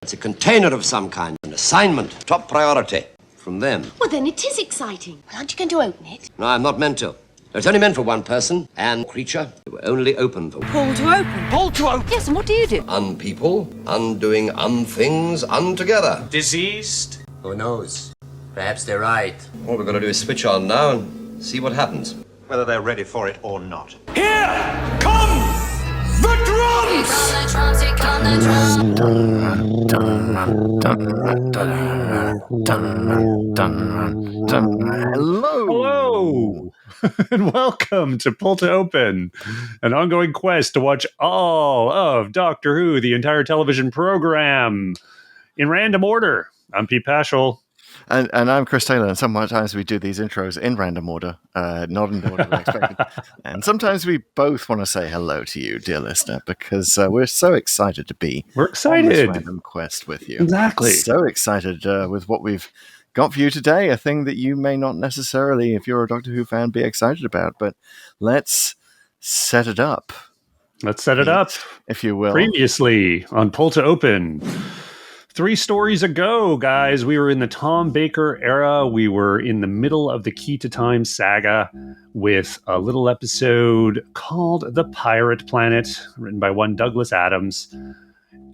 It's a container of some kind, an assignment, top priority from them. Well, then it is exciting. Well, aren't you going to open it? No, I'm not meant to. It's only meant for one person and creature. It will only open for Pull to open. Pull to open. Yes, and what do you do? unpeople, undoing unthings, untogether. Diseased. Who knows? Perhaps they're right. All we've got to do is switch on now and see what happens. Whether they're ready for it or not. Here come the Hello, and welcome to Pull to Open, an ongoing quest to watch all of Doctor Who, the entire television program, in random order. I'm Pete Paschal. And I'm Chris Taylor, and sometimes we do these intros in random order, not in the order I expected. And sometimes we both want to say hello to you, dear listener, because we're so excited to be on this random quest with you. Exactly. So excited with what we've got for you today, a thing that you may not necessarily, if you're a Doctor Who fan, be excited about. But let's set it up. Let's set it up, if you will. Previously on Pull to Open. 3 stories ago, guys, we were in the Tom Baker era. We were in the middle of the Key to Time saga with a little episode called The Pirate Planet, written by one Douglas Adams.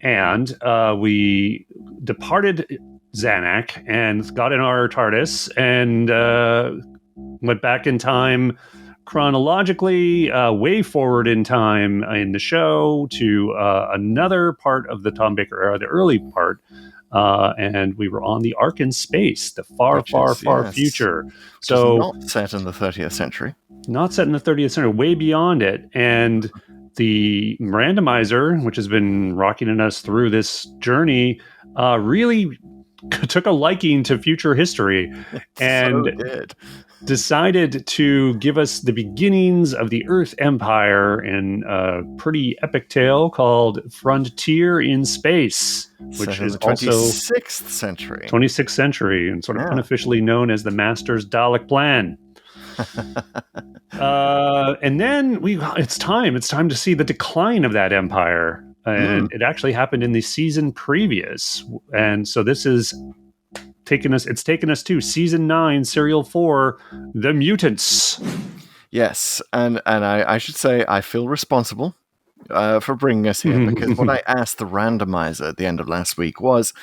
And we departed Zanuck and got in our TARDIS and went back in time chronologically, way forward in time in the show to another part of the Tom Baker era, the early part, and we were on the Ark in space, the far future. So not set in the 30th century. Not set in the 30th century, way beyond it. And the randomizer, which has been rocking us through this journey, really took a liking to future history and decided to give us the beginnings of the Earth Empire in a pretty epic tale called Frontier in Space, which is also 26th century. 26th century, and sort of unofficially known as the Master's Dalek Plan. And then it's time to see the decline of that empire. And it actually happened in the season previous. And so this is taken us to season 9, serial 4, The Mutants. Yes, and I should say I feel responsible for bringing us here, because what I asked the randomizer at the end of last week was,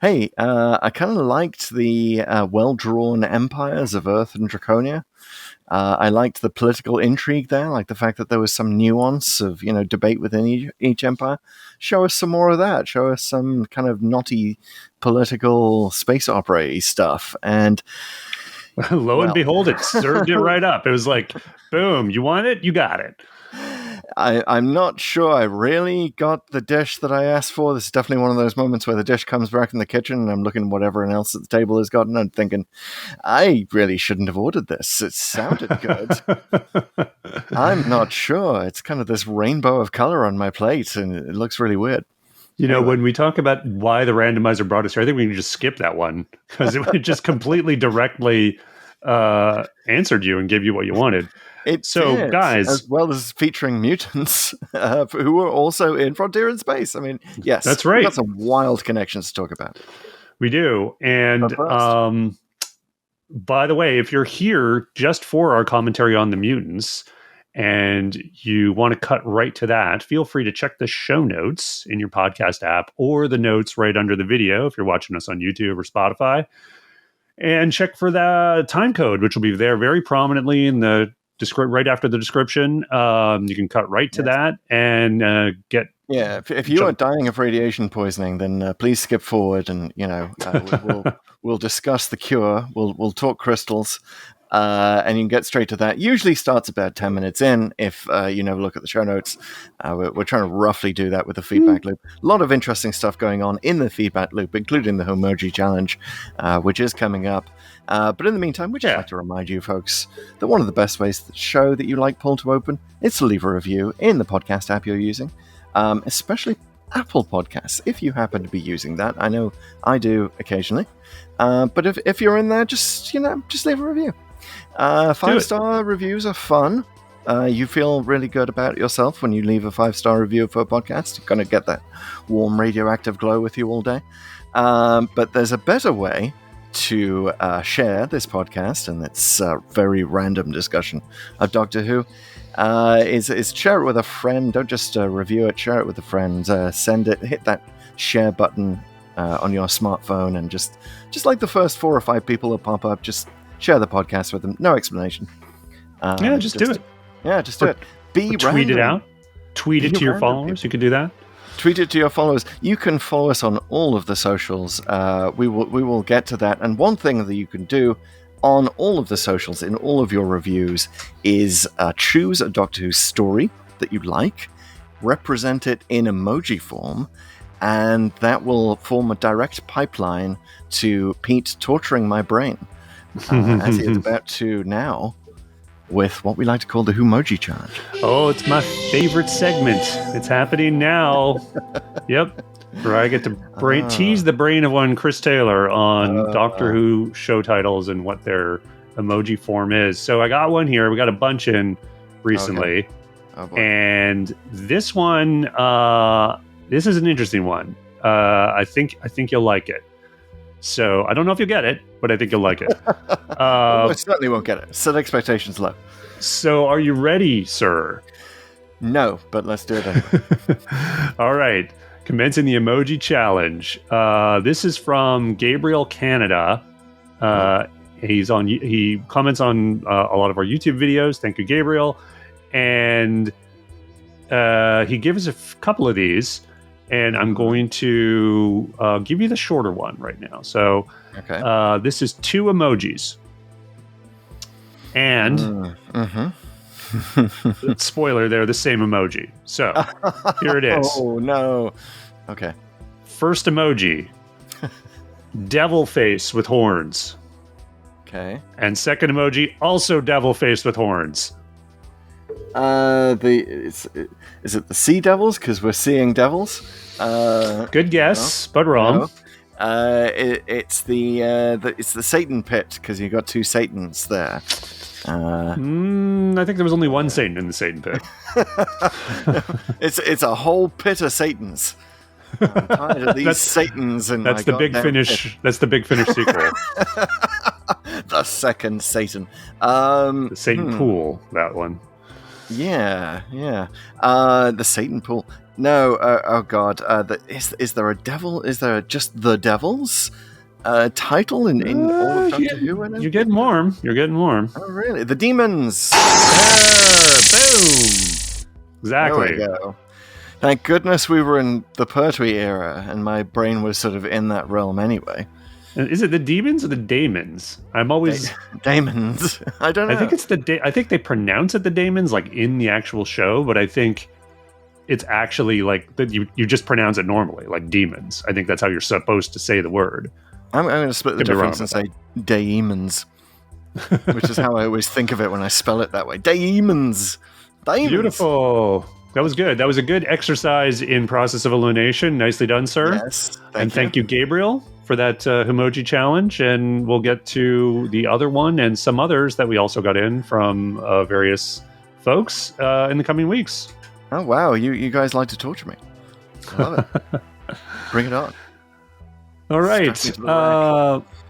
hey, I kind of liked the well-drawn empires of Earth and Draconia. I liked the political intrigue there, like the fact that there was some nuance of, debate within each empire. Show us some more of that. Show us some kind of knotty political space opera stuff. And lo and behold, it served it right up. It was like, boom, you want it? You got it. I'm not sure I really got the dish that I asked for. This is definitely one of those moments where the dish comes back in the kitchen and I'm looking at what everyone else at the table has gotten and thinking, I really shouldn't have ordered this. It sounded good. I'm not sure. It's kind of this rainbow of color on my plate and it looks really weird. When we talk about why the randomizer brought us here, I think we can just skip that one because it just completely directly answered you and gave you what you wanted. Guys, as well as featuring mutants who were also in Frontier in Space. I mean, yes, that's right. We've got some wild connections to talk about. We do. And by the way, if you're here just for our commentary on the mutants and you want to cut right to that, feel free to check the show notes in your podcast app or the notes right under the video if you're watching us on YouTube or Spotify. And check for the time code, which will be there very prominently in the right after the description. You can cut right to that and get. Yeah, if you are dying of radiation poisoning, then please skip forward, and we'll discuss the cure. We'll talk crystals, and you can get straight to that. Usually starts about 10 minutes in. If you never look at the show notes, we're trying to roughly do that with the feedback loop. A lot of interesting stuff going on in the feedback loop, including the Homergy Challenge, which is coming up. But in the meantime, we'd just like to remind you folks that one of the best ways to show that you like Pull to Open is to leave a review in the podcast app you're using, especially Apple Podcasts, if you happen to be using that. I know I do occasionally. But if you're in there, just leave a review. 5-star reviews are fun. you feel really good about yourself when you leave a 5-star review for a podcast. You're going to get that warm radioactive glow with you all day. But there's a better way to share this podcast, and it's a very random discussion of Doctor Who. Is share it with a friend. Don't just review it. Share it with a friend. Send it. Hit that share button on your smartphone, and just like the first 4 or 5 people that pop up, just share the podcast with them. No explanation. Just do it. Yeah, just do it. Tweet it out. Tweet it to your followers. You can do that. Tweet it to your followers. You can follow us on all of the socials. We will get to that. And one thing that you can do on all of the socials, in all of your reviews, is choose a Doctor Who story that you like, represent it in emoji form, and that will form a direct pipeline to Pete torturing my brain, as he is about to now, with what we like to call the Whomoji Charge. Oh, it's my favorite segment. It's happening now. Yep. Where I get to tease the brain of one Chris Taylor on Doctor Who show titles and what their emoji form is. So I got one here. We got a bunch in recently. Okay. Oh, boy. And this one, this is an interesting one. I think you'll like it. So I don't know if you'll get it, but I think you'll like it. I certainly won't get it. Set expectations low. So are you ready, sir? No, but let's do it anyway. All right. Commencing the emoji challenge. This is from Gabriel Canada. He comments on a lot of our YouTube videos. Thank you, Gabriel. And he gives us a couple of these. And I'm going to give you the shorter one right now. So this is 2 emojis. And spoiler, they're the same emoji. So here it is. Oh, no. Okay. First emoji, devil face with horns. Okay. And second emoji, also devil face with horns. Is it the sea devils? Because we're seeing devils. Good guess, but wrong. No. It's the Satan pit because you got 2 Satans there. I think there was only one Satan in the Satan pit. It's a whole pit of Satans. I'm tired of these Satans. And that's the big finish. Pit. That's the big finish sequel. The second Satan. The Satan pool. That one. Yeah. The Satan pool. No. Oh God. Is there a devil? Is there just the devils? Title in all of Doctor Who? You're getting warm. Oh, really? The demons. Boom. Exactly. There we go. Thank goodness we were in the Pertwee era, and my brain was sort of in that realm anyway. Is it the demons or the daemons? I'm always daemons. I don't know. I think it's I think they pronounce it the daemons, like in the actual show, but I think it's actually like that. You just pronounce it normally, like demons. I think that's how you're supposed to say the word. I'm going to split the difference and say daemons, which is how I always think of it when I spell it that way. Daemons. Beautiful. That was good. That was a good exercise in process of elimination. Nicely done, sir. Yes. Thank you, Gabriel, for that emoji challenge. And we'll get to the other one and some others that we also got in from various folks in the coming weeks. Oh, wow. You guys like to torture me. I love it. Bring it on. All right.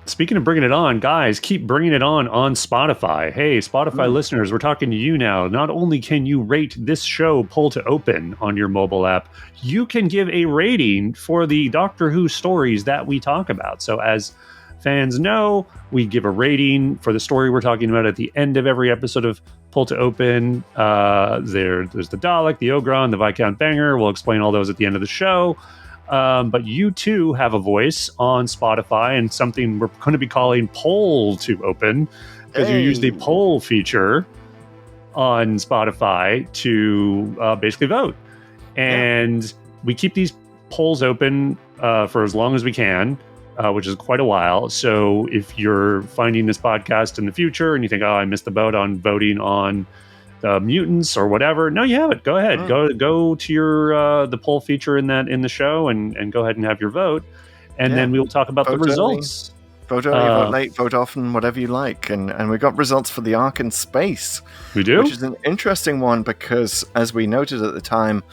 Speaking of bringing it on, guys, keep bringing it on Spotify. Hey, Spotify listeners, we're talking to you now. Not only can you rate this show Pull to Open on your mobile app, you can give a rating for the Doctor Who stories that we talk about. So as fans know, we give a rating for the story we're talking about at the end of every episode of Pull to Open. There's the Dalek, the Ogron, the Viscount Banger. We'll explain all those at the end of the show. But you too have a voice on Spotify and something we're going to be calling Poll to Open, because you use the poll feature on Spotify to basically vote. And we keep these polls open for as long as we can, which is quite a while. So if you're finding this podcast in the future and you think, oh, I missed the boat on voting on Mutants or whatever, no, you have it. Go ahead. Go to your the poll feature in the show and go ahead and have your vote, and then we will talk about the results. Vote early, vote late, vote often, whatever you like. And we got results for the arc in space. We do? Which is an interesting one because, as we noted at the time,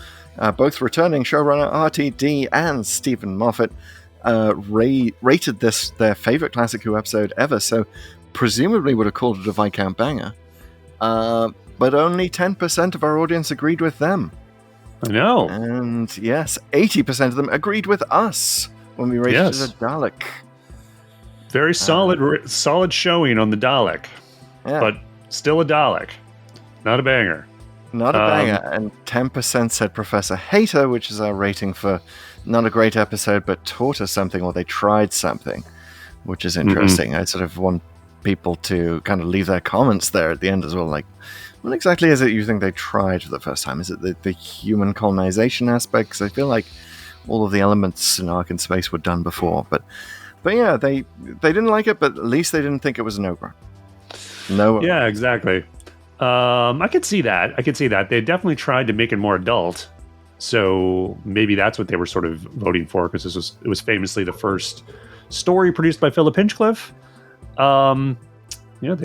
both returning showrunner RTD and Stephen Moffat rated this their favorite Classic Who episode ever, so presumably would have called it a Viscount banger. But only 10% of our audience agreed with them. I know. And yes, 80% of them agreed with us when we rated it a Dalek. Very solid showing on the Dalek. Yeah. But still a Dalek. Not a banger. Not a banger. And 10% said Professor Hater, which is our rating for not a great episode, but taught us something or they tried something, which is interesting. I sort of want people to kind of leave their comments there at the end as well. Like, what exactly is it you think they tried for the first time? Is it the human colonization aspect? Because I feel like all of the elements in Ark in Space were done before. But yeah, they didn't like it, but at least they didn't think it was an ogre. No. Yeah, exactly. I could see that. They definitely tried to make it more adult. So maybe that's what they were sort of voting for, because it was famously the first story produced by Philip Hinchcliffe. They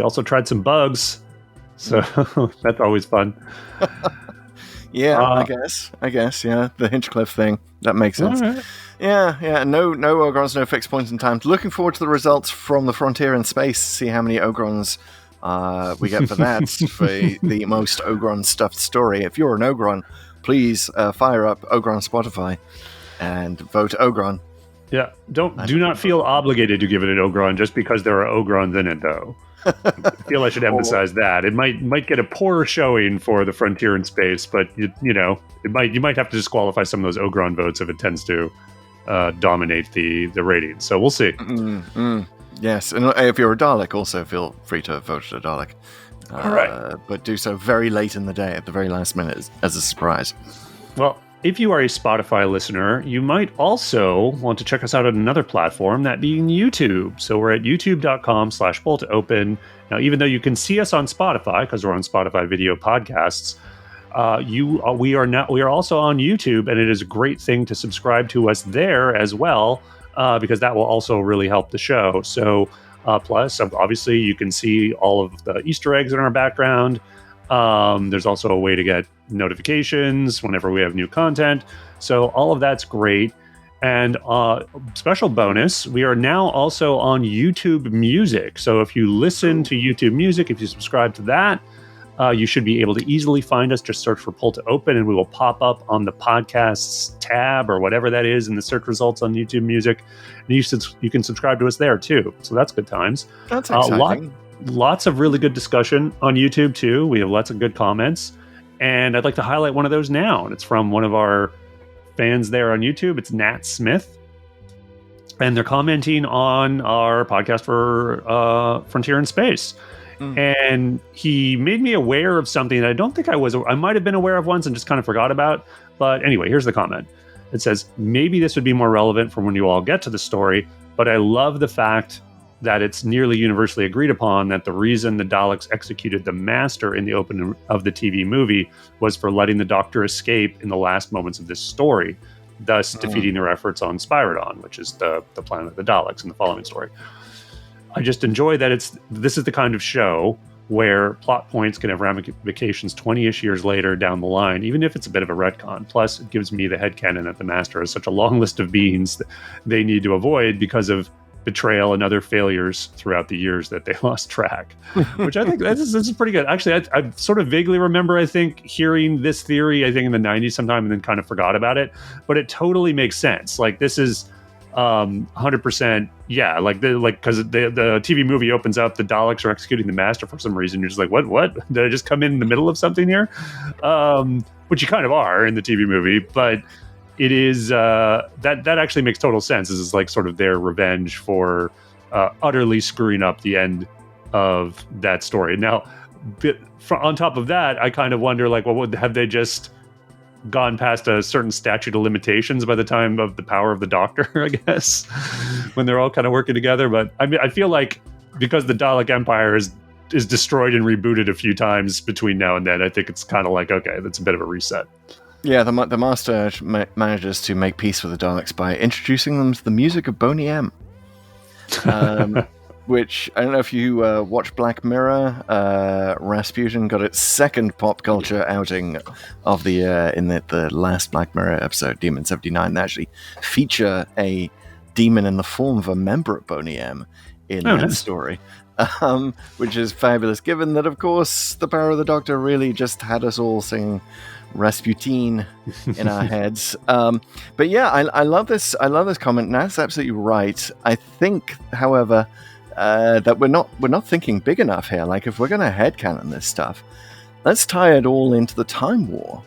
also tried some bugs. So that's always fun. Yeah, I guess, yeah, the Hinchcliffe thing. That makes sense. Right. Yeah, no Ogrons, no fixed points in time. Looking forward to the results from the Frontier in Space, see how many Ogrons we get for that, for the most Ogron stuffed story. If you're an Ogron, please fire up Ogron Spotify and vote Ogron. Yeah, do not feel obligated to give it an Ogron just because there are Ogrons in it, though. I feel I should emphasize that. It might get a poorer showing for the Frontier in Space, but you might have to disqualify some of those Ogron votes if it tends to dominate the rating. So we'll see. Yes, and if you're a Dalek, also feel free to vote a Dalek. All right, but do so very late in the day, at the very last minute, as a surprise. Well, if you are a Spotify listener, you might also want to check us out on another platform, that being YouTube. So we're at youtube.com/boltopen. Now, even though you can see us on Spotify, because we're on Spotify video podcasts, we are also on YouTube, and it is a great thing to subscribe to us there as well, because that will also really help the show. So plus, obviously, you can see all of the Easter eggs in our background. There's also a way to get notifications whenever we have new content. So all of that's great. And special bonus, we are now also on YouTube Music. So if you listen to YouTube Music, if you subscribe to that, you should be able to easily find us. Just search for Pull to Open and we will pop up on the podcasts tab or whatever that is in the search results on YouTube Music. And you can subscribe to us there too. So that's good times. That's exciting. Lots of really good discussion on YouTube too. We have lots of good comments. And I'd like to highlight one of those now. And it's from one of our fans there on YouTube. It's Nat Smith. And they're commenting on our podcast for Frontier in Space. And he made me aware of something that I don't think I might have been aware of once and just kind of forgot about. But anyway, here's the comment. It says, maybe this would be more relevant for when you all get to the story, but I love the fact that it's nearly universally agreed upon that the reason the Daleks executed the Master in the opening of the TV movie was for letting the Doctor escape in the last moments of this story, thus defeating their efforts on Spyridon, which is the planet of the Daleks in the following story. I just enjoy that this is the kind of show where plot points can have ramifications 20-ish years later down the line, even if it's a bit of a retcon. Plus, it gives me the headcanon that the Master has such a long list of beings that they need to avoid because of betrayal and other failures throughout the years that they lost track, which I think this is pretty good. Actually, I sort of vaguely remember, I think, hearing this theory, I think in the 90s sometime, and then kind of forgot about it, but it totally makes sense. Like, this is 100%, yeah, because the TV movie opens up, the Daleks are executing the Master for some reason. You're just like, what? Did I just come in the middle of something here? Which you kind of are in the TV movie, but it is that actually makes total sense. This is like sort of their revenge for utterly screwing up the end of that story. Now, on top of that, I kind of wonder, like, well, have they just gone past a certain statute of limitations by the time of the power of the Doctor, I guess, when they're all kind of working together? But I mean, I feel like because the Dalek Empire is destroyed and rebooted a few times between now and then, I think it's kind of like, okay, that's a bit of a reset. Yeah, the Master manages to make peace with the Daleks by introducing them to the music of Boney M. Which I don't know if you watch Black Mirror. Rasputin got its second pop culture outing of the year in the last Black Mirror episode, Demon 79. They actually feature a demon in the form of a member of Boney M in that story, which is fabulous. Given that, of course, the power of the Doctor really just had us all singing Rasputin in our heads. But yeah, I love this. I love this comment. And that's absolutely right. I think, however, that we're not thinking big enough here. Like, if we're going to headcanon this stuff, let's tie it all into the Time War,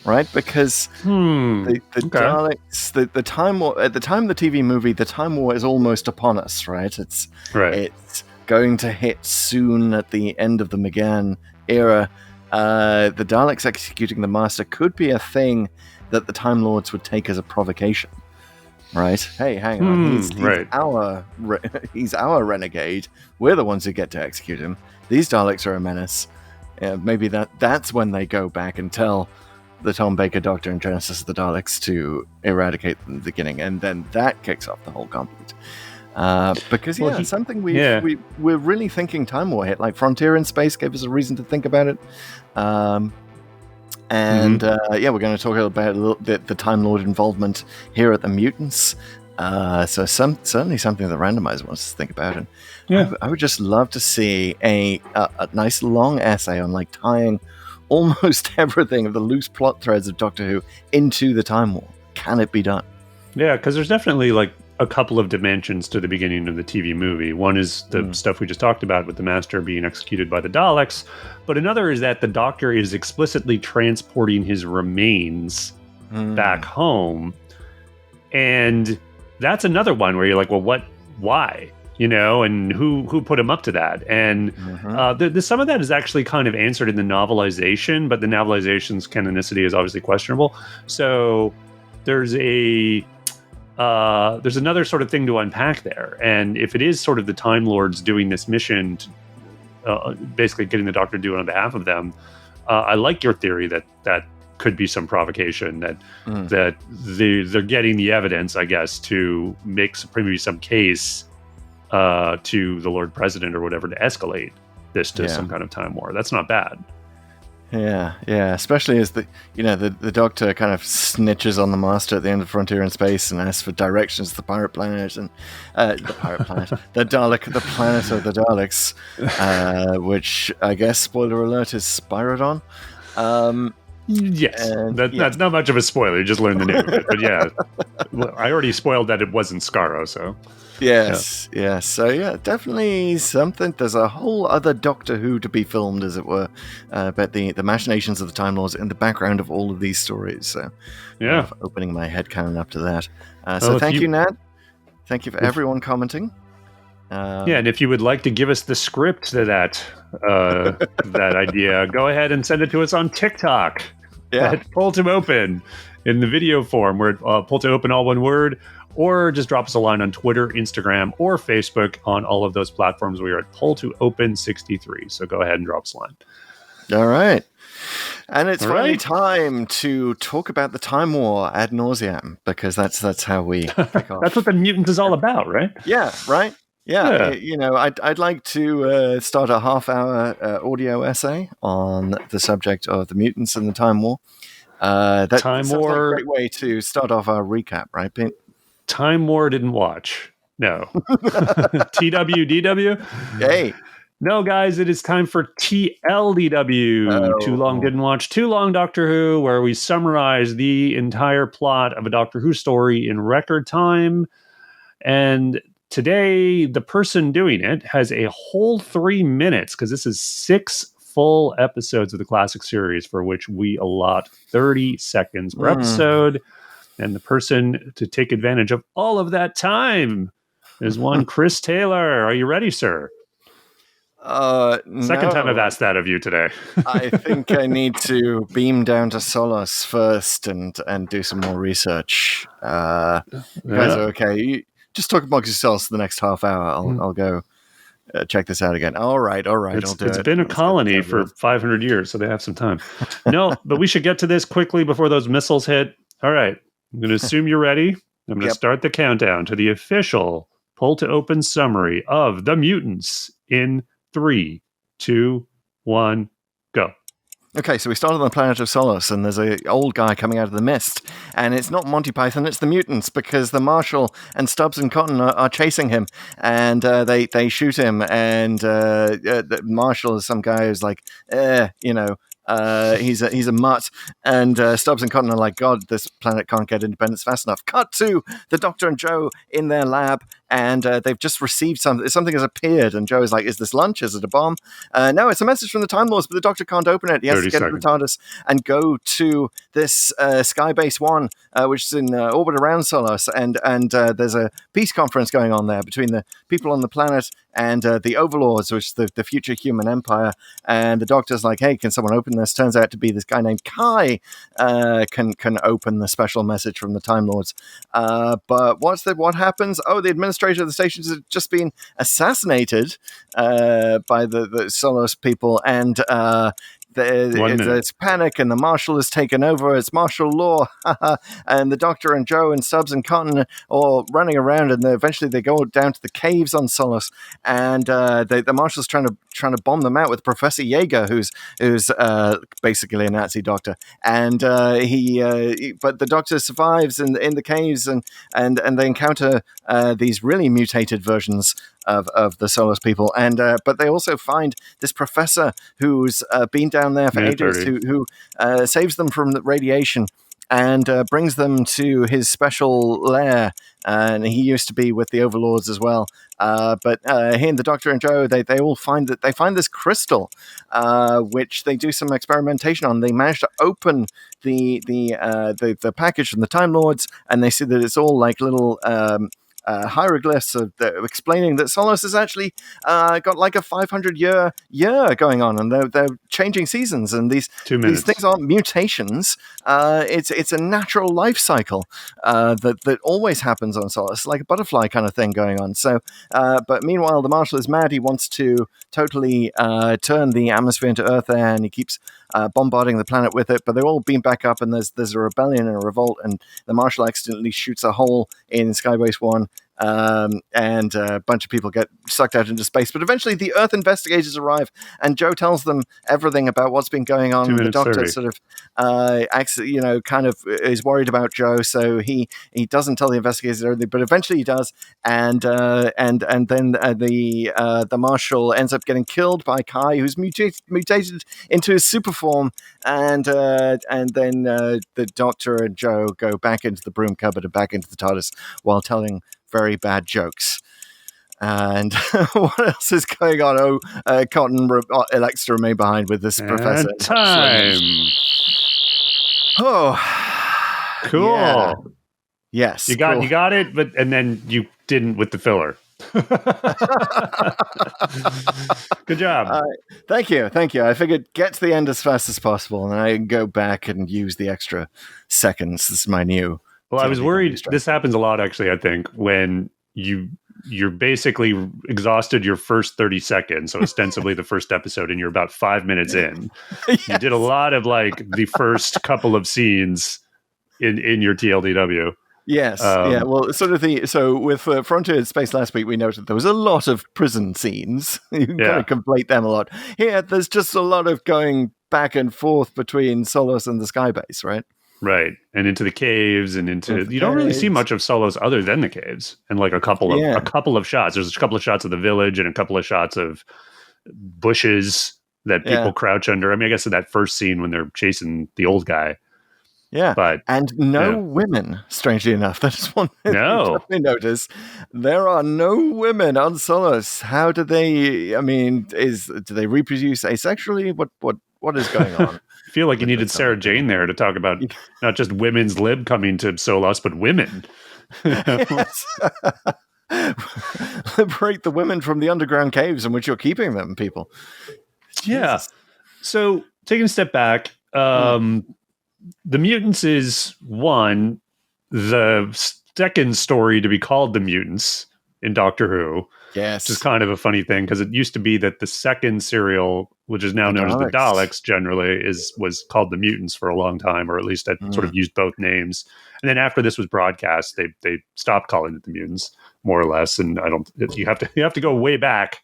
right? Because the Daleks, the Time War, at the time of the TV movie, the Time War is almost upon us, right? It's going to hit soon at the end of the McGann era. The Daleks executing the Master could be a thing that the Time Lords would take as a provocation. Right? Hey, hang on. He's our renegade. We're the ones who get to execute him. These Daleks are a menace. Maybe that's when they go back and tell the Tom Baker Doctor in Genesis of the Daleks to eradicate them at the beginning, and then that kicks off the whole conflict. Because it's something we're really thinking Time War hit. Like Frontier in Space gave us a reason to think about it. We're going to talk about a little bit the Time Lord involvement here at the Mutants. So certainly something that Randomizer wants to think about. And I would just love to see a nice long essay on like tying almost everything of the loose plot threads of Doctor Who into the Time War. Can it be done? Yeah, because there's definitely like a couple of dimensions to the beginning of the TV movie. One is the stuff we just talked about with the Master being executed by the Daleks, but another is that the Doctor is explicitly transporting his remains back home, and that's another one where you're like, well, why? And who put him up to that? And some of that is actually kind of answered in the novelization, but the novelization's canonicity is obviously questionable. So there's another sort of thing to unpack there. And if it is sort of the Time Lords doing this mission, basically getting the Doctor to do it on behalf of them, I like your theory that could be some provocation, that they're getting the evidence, I guess, to make maybe some case to the Lord President or whatever to escalate this to some kind of time war. That's not bad. Yeah, especially as the Doctor kind of snitches on the Master at the end of Frontier in Space and asks for directions to the pirate planet and the Dalek, the planet of the Daleks, which I guess, spoiler alert, is Spyrodon. Yes, that's not much of a spoiler. You just learned the name of it. But yeah, I already spoiled that it wasn't Skaro, so... Yes. So yeah, definitely something. There's a whole other Doctor Who to be filmed, as it were. But the machinations of the Time Lords in the background of all of these stories. So opening my headcanon up to that. So thank you, Nat. Thank you for everyone commenting. And if you would like to give us the script to that idea, go ahead and send it to us on TikTok. At Pull to Open in the video form, where Pull to Open all one word. Or just drop us a line on Twitter, Instagram, or Facebook. On all of those platforms, we are at Pull to Open 63. So go ahead and drop us a line. All right. And it's finally time to talk about the Time War ad nauseam, because that's how we pick off. That's what the Mutants is all about, right? Yeah, right? Yeah. I'd like to start a half-hour audio essay on the subject of the Mutants and the Time War. That sounds like a great way to start off our recap, right, Pete? Time War didn't watch. No. TWDW? Hey. No, guys, it is time for TLDW. Too Long Didn't Watch Too Long Doctor Who, where we summarize the entire plot of a Doctor Who story in record time. And today, the person doing it has a whole 3 minutes, because this is 6 full episodes of the classic series, for which we allot 30 seconds per episode. And the person to take advantage of all of that time is one Chris Taylor. Are you ready, sir? Second time I've asked that of you today. I think I need to beam down to Solos first and do some more research. You guys are okay. You just talk amongst yourselves for the next half hour. I'll go check this out again. All right. It's been a colony for 500 years, so they have some time. No, but we should get to this quickly before those missiles hit. All right. I'm going to assume you're ready. I'm going to start the countdown to the official pull to open summary of The Mutants in 3, 2, 1, go. Okay, so we started on the planet of Solace, and there's a old guy coming out of the mist, and it's not Monty Python, it's the mutants, because the Marshal and Stubbs and Cotton are chasing him, and they shoot him, and the Marshal is some guy who's like, he's a mutt, and Stubbs and Cotton are like, God, this planet can't get independence fast enough. Cut to the Doctor and Joe in their lab, and they've just received something. Something has appeared, and Joe is like, is this lunch? Is it a bomb? No, it's a message from the Time Lords, but the Doctor can't open it. He has to get to the TARDIS and go to this Skybase 1, which is in orbit around Solace, and there's a peace conference going on there between the people on the planet and the Overlords, which is the future human empire. And the Doctor's like, hey, can someone open this? Turns out to be this guy named Kai can open the special message from the Time Lords. But what happens? Oh, the administrator of the stations has just been assassinated by the Solace people, and there's panic, and the Marshal is taken over. It's martial law, and the Doctor and Joe and Stubbs and Cotton are all running around, and eventually they go down to the caves on Solace, and the Marshal's trying to bomb them out with Professor Jaeger, who's basically a Nazi doctor, and but the Doctor survives in the caves, and they encounter these really mutated versions of the Solace people, and but they also find this professor who's been down there for ages, who saves them from the radiation and brings them to his special lair. And he used to be with the Overlords as well. But he and the Doctor and Joe, they all find this crystal, which they do some experimentation on. They manage to open the package from the Time Lords, and they see that it's all like little hieroglyphs explaining that Solace has actually got like a 500-year going on, and they're changing seasons, and these things aren't mutations. It's a natural life cycle that always happens on Solace, like a butterfly kind of thing going on. So, but meanwhile, the Marshal is mad. He wants to totally turn the atmosphere into Earth air, and he keeps bombarding the planet with it. But they're all beamed back up, and there's a rebellion and a revolt, and the Marshal accidentally shoots a hole in Skybase 1. And a bunch of people get sucked out into space, but eventually the Earth investigators arrive, and Joe tells them everything about what's been going on. The Doctor sort of kind of is worried about Joe, so he doesn't tell the investigators everything, but eventually he does, and then the Marshal ends up getting killed by Kai, who's mutated into his super form, and then the Doctor and Joe go back into the broom cupboard and back into the TARDIS while telling very bad jokes. And what else is going on? Cotton elects to remain behind with this professor. Time. Oh, cool. Yeah. Yes, you got it, and then you didn't with the filler. Good job. Thank you. I figured get to the end as fast as possible, and then I can go back and use the extra seconds. This is my new. Well, I was worried. This happens a lot, actually, I think, when you're basically exhausted your first 30 seconds, so ostensibly the first episode, and you're about 5 minutes in. Yes. You did a lot of like the first couple of scenes in your TLDW. Yes. Yeah. Well, so with Frontier in Space last week, we noted there was a lot of prison scenes. You can kind of conflate them a lot. Here, there's just a lot of going back and forth between Solace and the Skybase, right? Right, and into the caves, and you don't really see much of Solace other than the caves, and like a couple of shots. There's a couple of shots of the village and a couple of shots of bushes that people crouch under. I mean, I guess in that first scene when they're chasing the old guy. Yeah, but and no women. Strangely enough, that is one thing you definitely notice. There are no women on Solace. How do they? I mean, do they reproduce asexually? What is going on? I feel like you needed Sarah Jane there to talk about not just women's lib coming to Solace, but women. Liberate the women from the underground caves in which you're keeping them, people. Yeah. So taking a step back, The Mutants is one. The second story to be called The Mutants in Doctor Who. Yes. Which is kind of a funny thing, because it used to be that the second serial, which is now known as the Daleks generally, was called The Mutants for a long time, or at least that sort of used both names. And then after this was broadcast, they stopped calling it The Mutants. more or less. And you have to go way back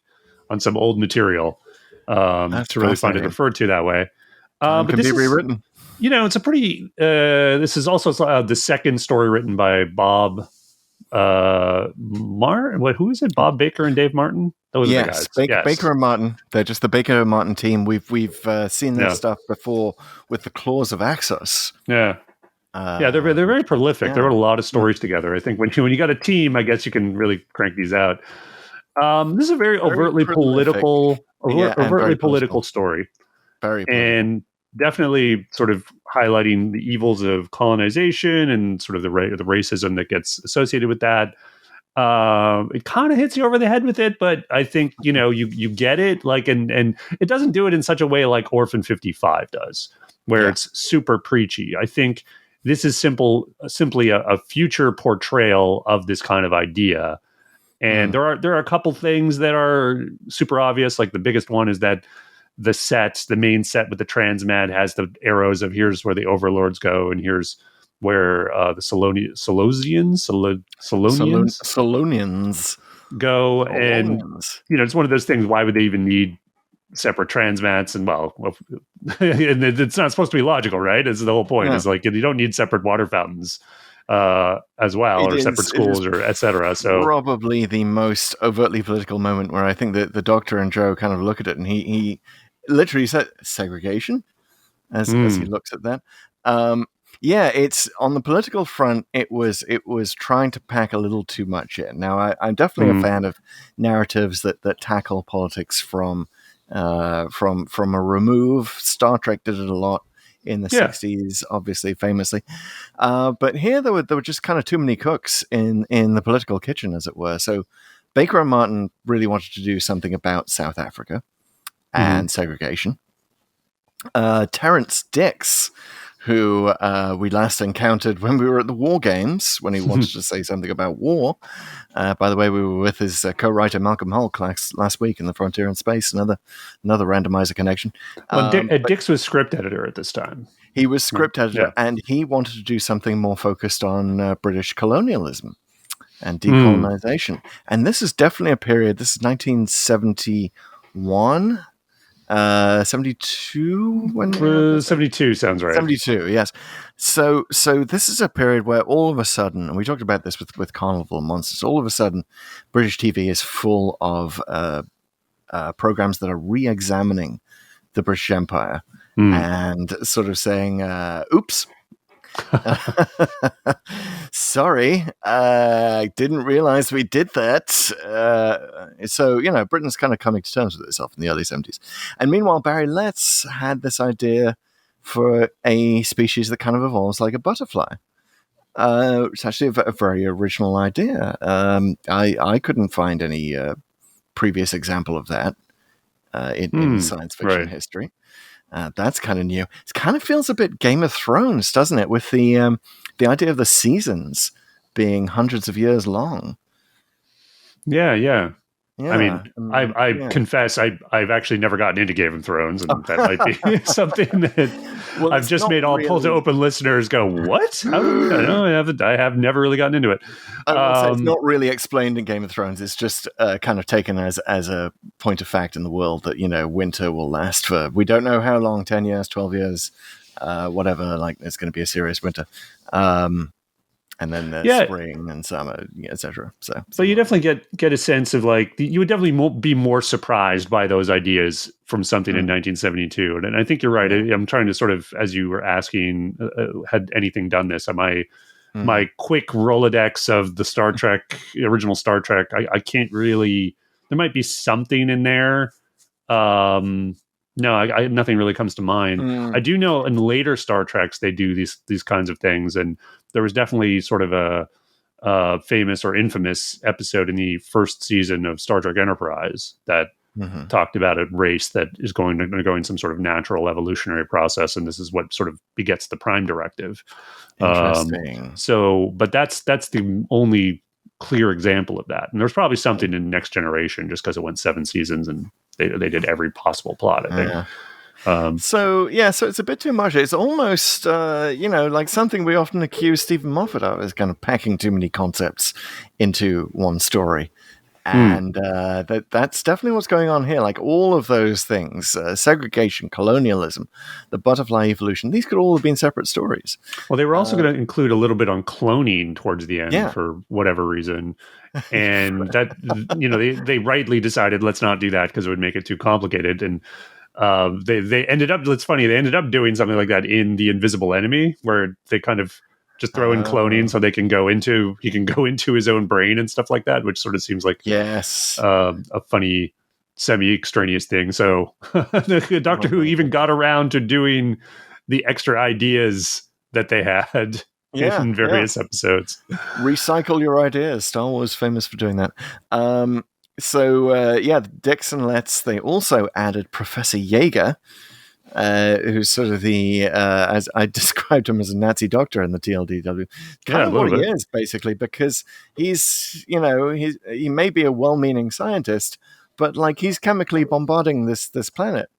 on some old material to really find it referred to that way. Time But can be rewritten. It's a pretty. This is also the second story written by Bob who is it? Bob Baker and Dave Martin. Those are the guys. Yes. Baker and Martin. They're just the Baker and Martin team. We've seen their stuff before with the Claws of Axos. Yeah. They're very prolific. They wrote a lot of stories together. I think when you got a team, I guess you can really crank these out. This is a very overtly political story. Very political. And definitely sort of highlighting the evils of colonization and sort of the racism that gets associated with that. It kind of hits you over the head with it, but I think you get it. Like, and it doesn't do it in such a way like Orphan 55 does, where it's super preachy. I think this is simply a future portrayal of this kind of idea. And there are a couple things that are super obvious. Like the biggest one is that the main set with the transmat has the arrows of here's where the overlords go and here's where the Solonians go. And it's one of those things. Why would they even need separate transmats? And and it's not supposed to be logical, right? It's the whole point. Is like you don't need separate water fountains as well, separate schools or etc. So probably the most overtly political moment where I think that the Doctor and Joe kind of look at it, and he literally said segregation as he looks at that. It's on the political front. It was trying to pack a little too much in. Now, I'm definitely a fan of narratives that tackle politics from a remove. Star Trek did it a lot in the 60s, obviously, famously. But here there were just kind of too many cooks in the political kitchen, as it were. So Baker and Martin really wanted to do something about South Africa and segregation. Terrence Dix, who we last encountered when we were at the War Games, when he wanted to say something about war. By the way, we were with his co-writer Malcolm Hulk last week in The Frontier in Space, another randomizer connection. Well, Dix was script editor at this time. He was script editor, and he wanted to do something more focused on British colonialism and decolonization. And this is definitely a period, this is 1971, 72 when 72 sounds right. 72, yes. So this is a period where all of a sudden, and we talked about this with Carnival of Monsters, all of a sudden British TV is full of programs that are re-examining the British Empire and sort of saying, oops, sorry, I didn't realize we did that. So, Britain's kind of coming to terms with itself in the early 70s. And meanwhile, Barry Letts had this idea for a species that kind of evolves like a butterfly. It's actually a very original idea. I couldn't find any previous example of that in science fiction history. That's kind of new. It kind of feels a bit Game of Thrones, doesn't it? With the idea of the seasons being hundreds of years long. Yeah. I mean, I confess I've actually never gotten into Game of Thrones, and that might be something that I've just made all Pull to Open listeners go, what? I have never really gotten into it. It's not really explained in Game of Thrones. It's just kind of taken as a point of fact in the world that, winter will last for, we don't know how long, 10 years, 12 years, whatever, like it's going to be a serious winter. And then there's spring and summer, etc. So you definitely get a sense of like you would definitely be more surprised by those ideas from something in 1972. And I think you're right. I'm trying to sort of, as you were asking, had anything done this? My quick Rolodex of the Star Trek, original Star Trek, I can't really. There might be something in there. No, nothing really comes to mind. I do know in later Star Treks they do these kinds of things, and there was definitely sort of a famous or infamous episode in the first season of Star Trek Enterprise that talked about a race that is going to undergoing some sort of natural evolutionary process, and this is what sort of begets the Prime Directive. Interesting. But that's the only clear example of that, and there's probably something in Next Generation just because it went 7 seasons and they did every possible plot, I think. So it's a bit too much. It's almost, like something we often accuse Stephen Moffat of, is kind of packing too many concepts into one story. And that's definitely what's going on here. Like all of those things, segregation, colonialism, the butterfly evolution, these could all have been separate stories. Well, they were also going to include a little bit on cloning towards the end for whatever reason. And that, they rightly decided, let's not do that because it would make it too complicated. And they ended up, it's funny, they ended up doing something like that in The Invisible Enemy, where they kind of just throw in cloning so he can go into his own brain and stuff like that, which sort of seems like a funny semi-extraneous thing. So Doctor Who even got around to doing the extra ideas that they had in various episodes. Recycle your ideas. Star Wars famous for doing that. Dixon Letts, they also added Professor Jaeger, who's sort of as I described him, as a Nazi doctor in the TLDW. Kind of what he is, basically, because he's, he may be a well-meaning scientist, but like he's chemically bombarding this planet.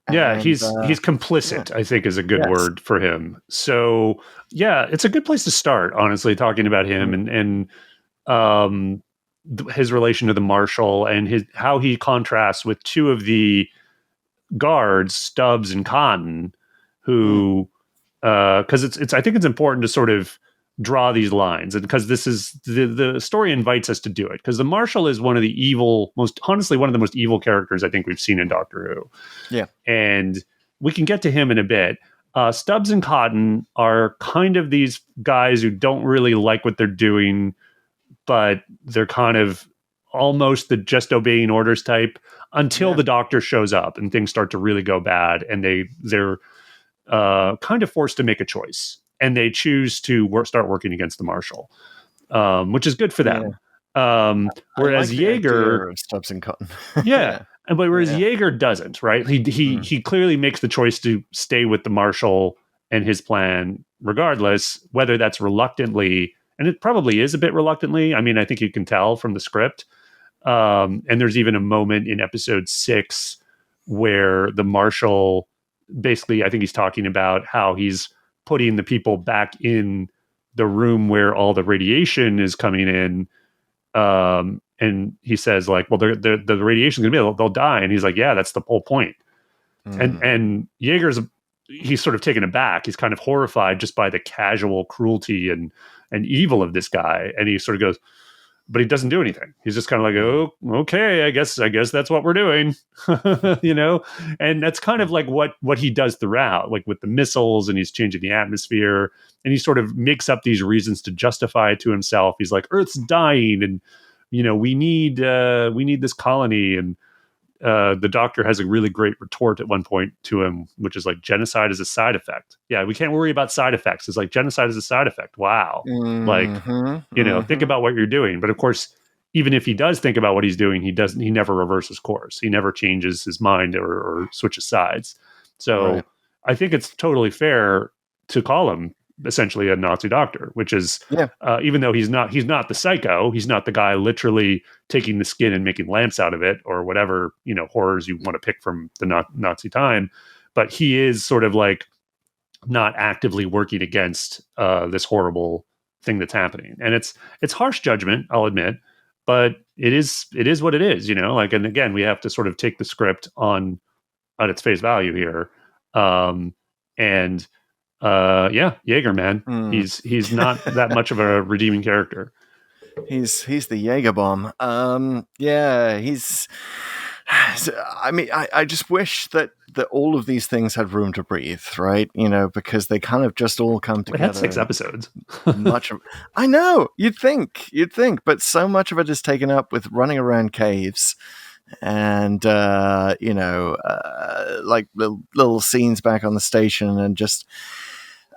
Yeah, he's complicit, I think is a good word for him. So, it's a good place to start, honestly, talking about him and his relation to the Marshal and how he contrasts with two of the guards, Stubbs and Cotton, who, because I think it's important to sort of draw these lines, and because this is the story invites us to do it, because the Marshal is one of the most evil characters I think we've seen in Doctor Who. Yeah, and we can get to him in a bit. Stubbs and Cotton are kind of these guys who don't really like what they're doing, but they're kind of almost the just obeying orders type until the Doctor shows up and things start to really go bad, and they're kind of forced to make a choice, and they choose to start working against the Marshal, which is good for them. Whereas Jaeger, Stubbs and Cotton, whereas Jaeger doesn't, right? He clearly makes the choice to stay with the Marshal and his plan, regardless, whether that's reluctantly, and it probably is a bit reluctantly. I mean, I think you can tell from the script. And there's even a moment in episode 6 where the Marshal, basically, I think he's talking about how he's putting the people back in the room where all the radiation is coming in. And he says, like, well, the radiation is going to be, they'll die. And he's like, yeah, that's the whole point. And Jaeger's, he's sort of taken aback. He's kind of horrified just by the casual cruelty and evil of this guy. And he sort of goes, but he doesn't do anything. He's just kind of like, oh, okay, I guess that's what we're doing, And that's kind of like what he does throughout, like with the missiles, and he's changing the atmosphere, and he sort of makes up these reasons to justify it to himself. He's like, Earth's dying, and we need this colony, and the Doctor has a really great retort at one point to him, which is like, genocide is a side effect. Yeah, we can't worry about side effects. It's like, genocide is a side effect. Wow. Think about what you're doing. But of course, even if he does think about what he's doing, he never reverses course. He never changes his mind or switches sides. So I think it's totally fair to call him essentially a Nazi doctor, which is, even though he's not the psycho, he's not the guy literally taking the skin and making lamps out of it or whatever, horrors you want to pick from the Nazi time, but he is sort of like not actively working against this horrible thing that's happening. And it's harsh judgment, I'll admit, but it is what it is, and again, we have to sort of take the script on its face value here. Jaeger, man, he's not that much of a redeeming character. He's the Jaeger bomb. He's. I mean, I just wish that all of these things had room to breathe, right? Because they kind of just all come together. We had 6 episodes. I know. You'd think, but so much of it is taken up with running around caves. And like little scenes back on the station, and just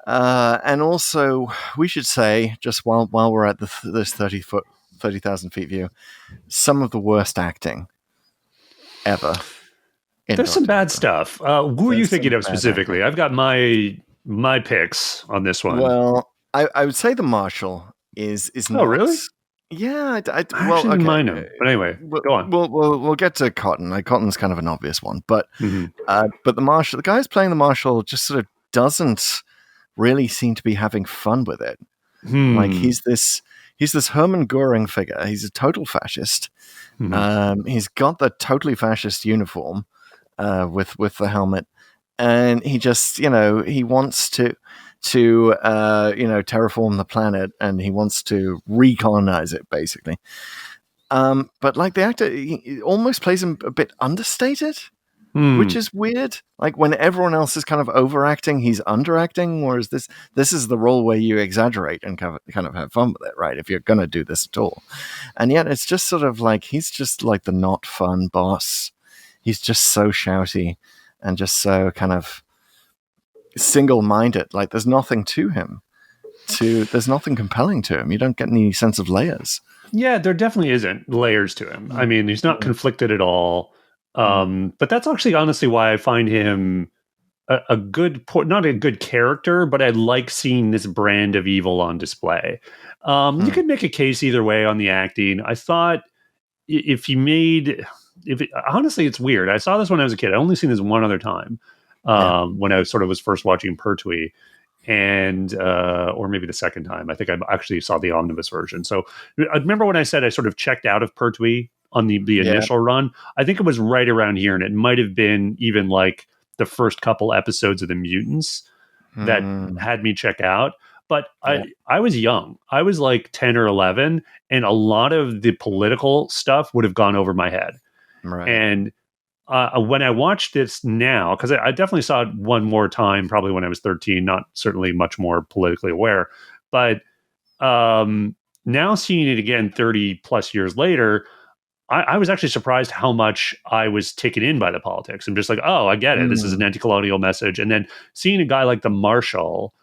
and also we should say, just while we're at this 30,000 feet view, some of the worst acting ever. There's some bad stuff. Who are you thinking of specifically? I've got my picks on this one. Well, I would say the Marshal is not. Oh, really? Yeah, I actually didn't mind him. But anyway, go on. We'll get to Cotton. Like, Cotton's kind of an obvious one, but but the guy who's playing the Marshal just sort of doesn't really seem to be having fun with it. Like he's this Hermann Goering figure. He's a total fascist. He's got the totally fascist uniform with the helmet, and he just he wants to terraform the planet, and he wants to recolonize it basically. But like the actor, he almost plays him a bit understated. Which is weird. Like when everyone else is kind of overacting, he's underacting. Whereas this is the role where you exaggerate and kind of have fun with it, right? If you're going to do this at all. And yet it's just sort of like, he's just like the not fun boss. He's just so shouty and just so kind of single-minded. Like there's nothing to him. There's nothing compelling to him. You don't get any sense of layers. Yeah, there definitely isn't layers to him. I mean, he's not conflicted at all. But that's actually honestly why I find him a good, not a good character, but I like seeing this brand of evil on display. You could make a case either way on the acting. I thought honestly, it's weird. I saw this when I was a kid. I only seen this one other time when I sort of was first watching Pertwee. And or maybe the second time. I think I actually saw the omnibus version. So I remember when I said I sort of checked out of Pertwee on the initial run. I think it was right around here, and it might have been even like the first couple episodes of the Mutants that had me check out. But I was young. I was like 10 or 11, and a lot of the political stuff would have gone over my head. Right. And when I watched this now, because I definitely saw it one more time, probably when I was 13, not certainly much more politically aware, but now seeing it again 30 plus years later, I was actually surprised how much I was taken in by the politics. I'm just like, oh, I get it. This is an anti-colonial message. And then seeing a guy like the Marshal,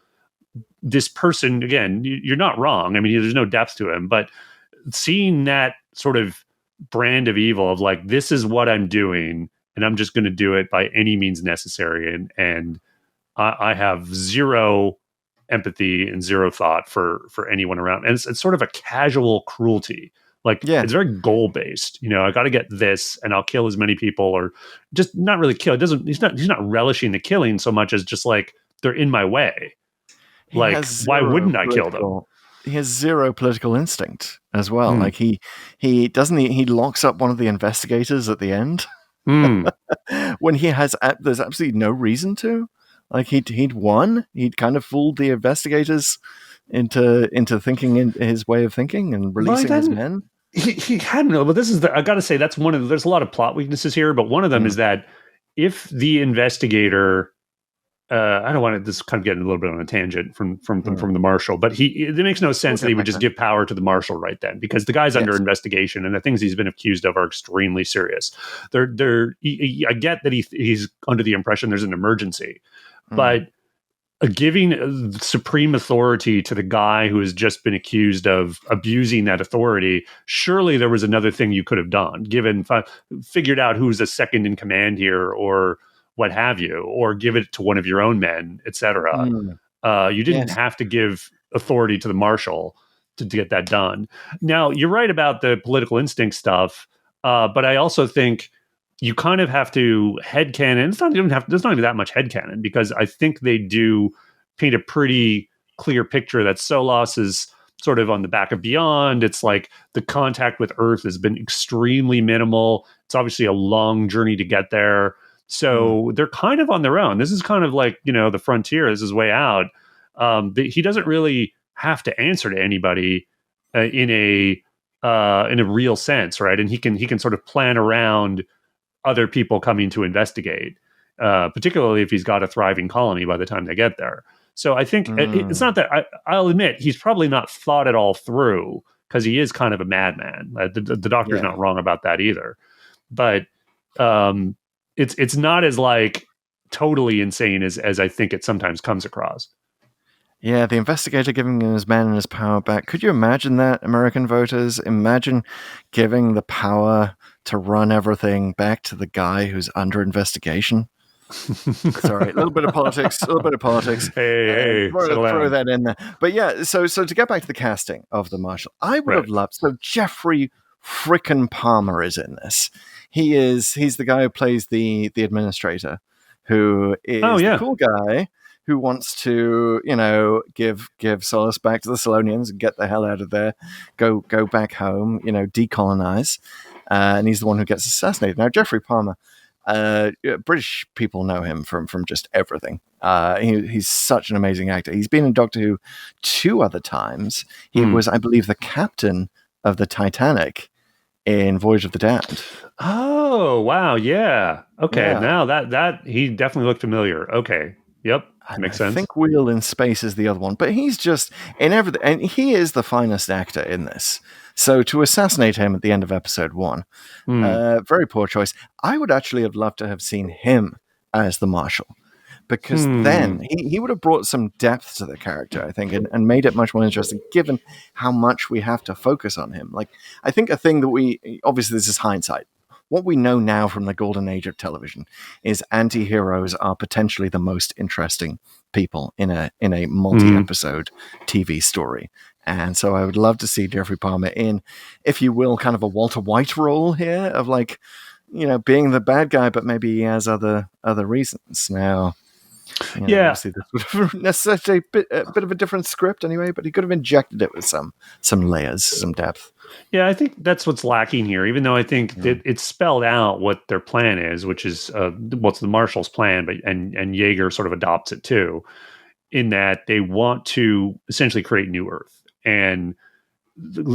this person, again, you're not wrong. I mean, there's no depth to him, but seeing that sort of brand of evil of like, this is what I'm doing, and I'm just going to do it by any means necessary. And I have zero empathy and zero thought for anyone around. And it's sort of a casual cruelty. Like, it's very goal based. I got to get this, and I'll kill as many people, or just not really kill. He's not relishing the killing so much as just like, they're in my way. Like, why wouldn't I kill them? He has zero political instinct as well. Like he locks up one of the investigators at the end when there's absolutely no reason to. Like he'd won. He'd kind of fooled the investigators into thinking in his way of thinking and releasing his men. He hadn't, but this is I got to say, that's there's a lot of plot weaknesses here, but one of them is that if the investigator, I don't want to just kind of get a little bit on a tangent from the Marshal, but it makes no sense that he would just give power to the Marshal right then, because the guy's under investigation and the things he's been accused of are extremely serious. I get that he's under the impression there's an emergency, but giving supreme authority to the guy who has just been accused of abusing that authority, surely there was another thing you could have done, figured out who's a second in command here, or what have you, or give it to one of your own men, etc. You didn't have to give authority to the Marshal to get that done. Now, you're right about the political instinct stuff, but I also think you kind of have to headcanon. There's not even that much headcanon, because I think they do paint a pretty clear picture that Solos is sort of on the back of Beyond. It's like the contact with Earth has been extremely minimal. It's obviously a long journey to get there. So they're kind of on their own. This is kind of like, the frontier. This is way out. He doesn't really have to answer to anybody in a real sense, right? And he can sort of plan around other people coming to investigate, particularly if he's got a thriving colony by the time they get there. So I think it's not that I'll admit he's probably not thought it all through, because he is kind of a madman. The Doctor's not wrong about that either. But it's not as like totally insane as I think it sometimes comes across. Yeah, the investigator giving his men and his power back. Could you imagine that, American voters? Imagine giving the power to run everything back to the guy who's under investigation. Sorry, a little bit of politics, Hey, settle Throw down. that in there. But yeah, so to get back to the casting of the Marshal, I would have Right. loved. So Jeffrey frickin' Palmer is in this. He's the guy who plays the administrator, who is Oh, yeah. the cool guy who wants to, give solace back to the Solonians and get the hell out of there, go back home, decolonize. And he's the one who gets assassinated. Now, Jeffrey Palmer, British people know him from just everything. He's such an amazing actor. He's been in Doctor Who 2 other times. He was, I believe, the captain of the Titanic in Voyage of the Damned. Oh, wow. Yeah. Okay. Yeah. Now that he definitely looked familiar. Okay. Yep. Makes sense. I think Wheel in Space is the other one, but he's just in everything, and he is the finest actor in this. So to assassinate him at the end of episode 1, very poor choice. I would actually have loved to have seen him as the Marshal, because then he would have brought some depth to the character, I think, and made it much more interesting, given how much we have to focus on him. Like, I think a thing that obviously this is hindsight. What we know now from the golden age of television is anti-heroes are potentially the most interesting people in a multi-episode TV story. And so I would love to see Jeffrey Palmer in, if you will, kind of a Walter White role here of being the bad guy, but maybe he has other reasons. Now, obviously this would have necessitated a bit of a different script anyway, but he could have injected it with some layers, some depth. Yeah, I think that's what's lacking here, even though I think that it's spelled out what their plan is, which is what's the Marshal's plan, but and Yeager sort of adopts it too, in that they want to essentially create New Earth. And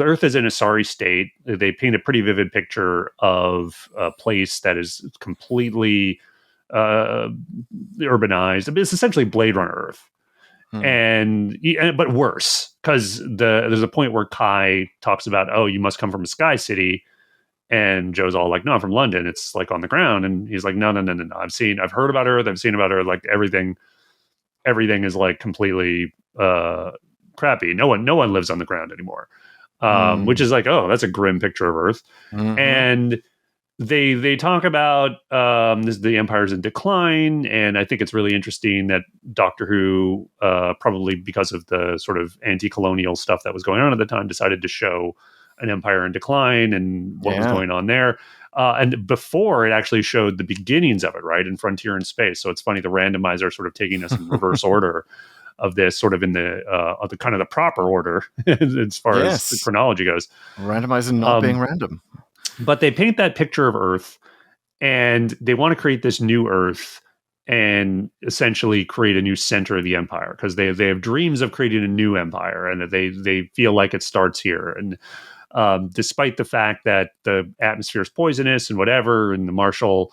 Earth is in a sorry state. They paint a pretty vivid picture of a place that is completely urbanized. It's essentially Blade Runner Earth. But worse, because there's a point where Kai talks about, oh, you must come from a sky city, and Joe's all like, no, I'm from London. It's like on the ground, and he's like, no. I've heard about Earth. I've seen about Earth. Like everything is like completely crappy. No one lives on the ground anymore, which is like, oh, that's a grim picture of Earth. And they talk about the Empire's in decline, and I think it's really interesting that Doctor Who, probably because of the sort of anti-colonial stuff that was going on at the time, decided to show an empire in decline and what was going on there. And before, it actually showed the beginnings of it, right, in Frontier in Space. So it's funny, the randomizer sort of taking us in reverse order of this, sort of in the kind of the proper order as far as the chronology goes. Randomizer not being random. But they paint that picture of Earth, and they want to create this new Earth and essentially create a new center of the Empire, because they have dreams of creating a new empire, and that they feel like it starts here. And despite the fact that the atmosphere is poisonous and whatever, and the Marshal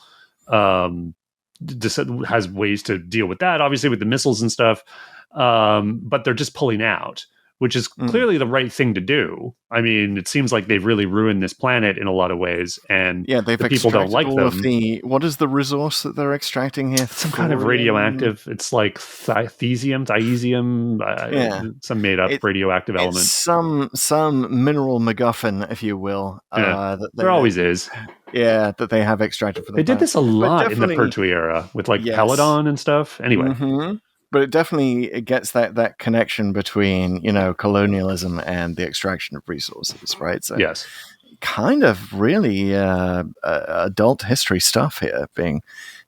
has ways to deal with that, obviously with the missiles and stuff, but they're just pulling out, which is clearly the right thing to do. I mean, it seems like they've really ruined this planet in a lot of ways, and the people don't like them. What is the resource that they're extracting here? Some kind of radioactive. It's like thiesium, some made up radioactive element. Some mineral MacGuffin, if you will. There always is. Yeah, that they have extracted for the They did this a lot in the Pertwee era with like Peladon and stuff. Anyway. But it definitely gets that connection between, colonialism and the extraction of resources, right? So yes, kind of really adult history stuff here being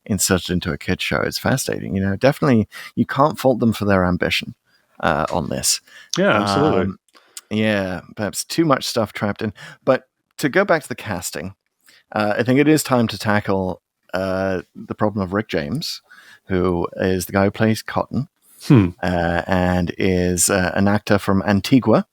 inserted into a kid's show. It's fascinating. Definitely you can't fault them for their ambition on this. Yeah, absolutely. Perhaps too much stuff trapped in. But to go back to the casting, I think it is time to tackle the problem of Rick James, who is the guy who plays Cotton, and is an actor from Antigua.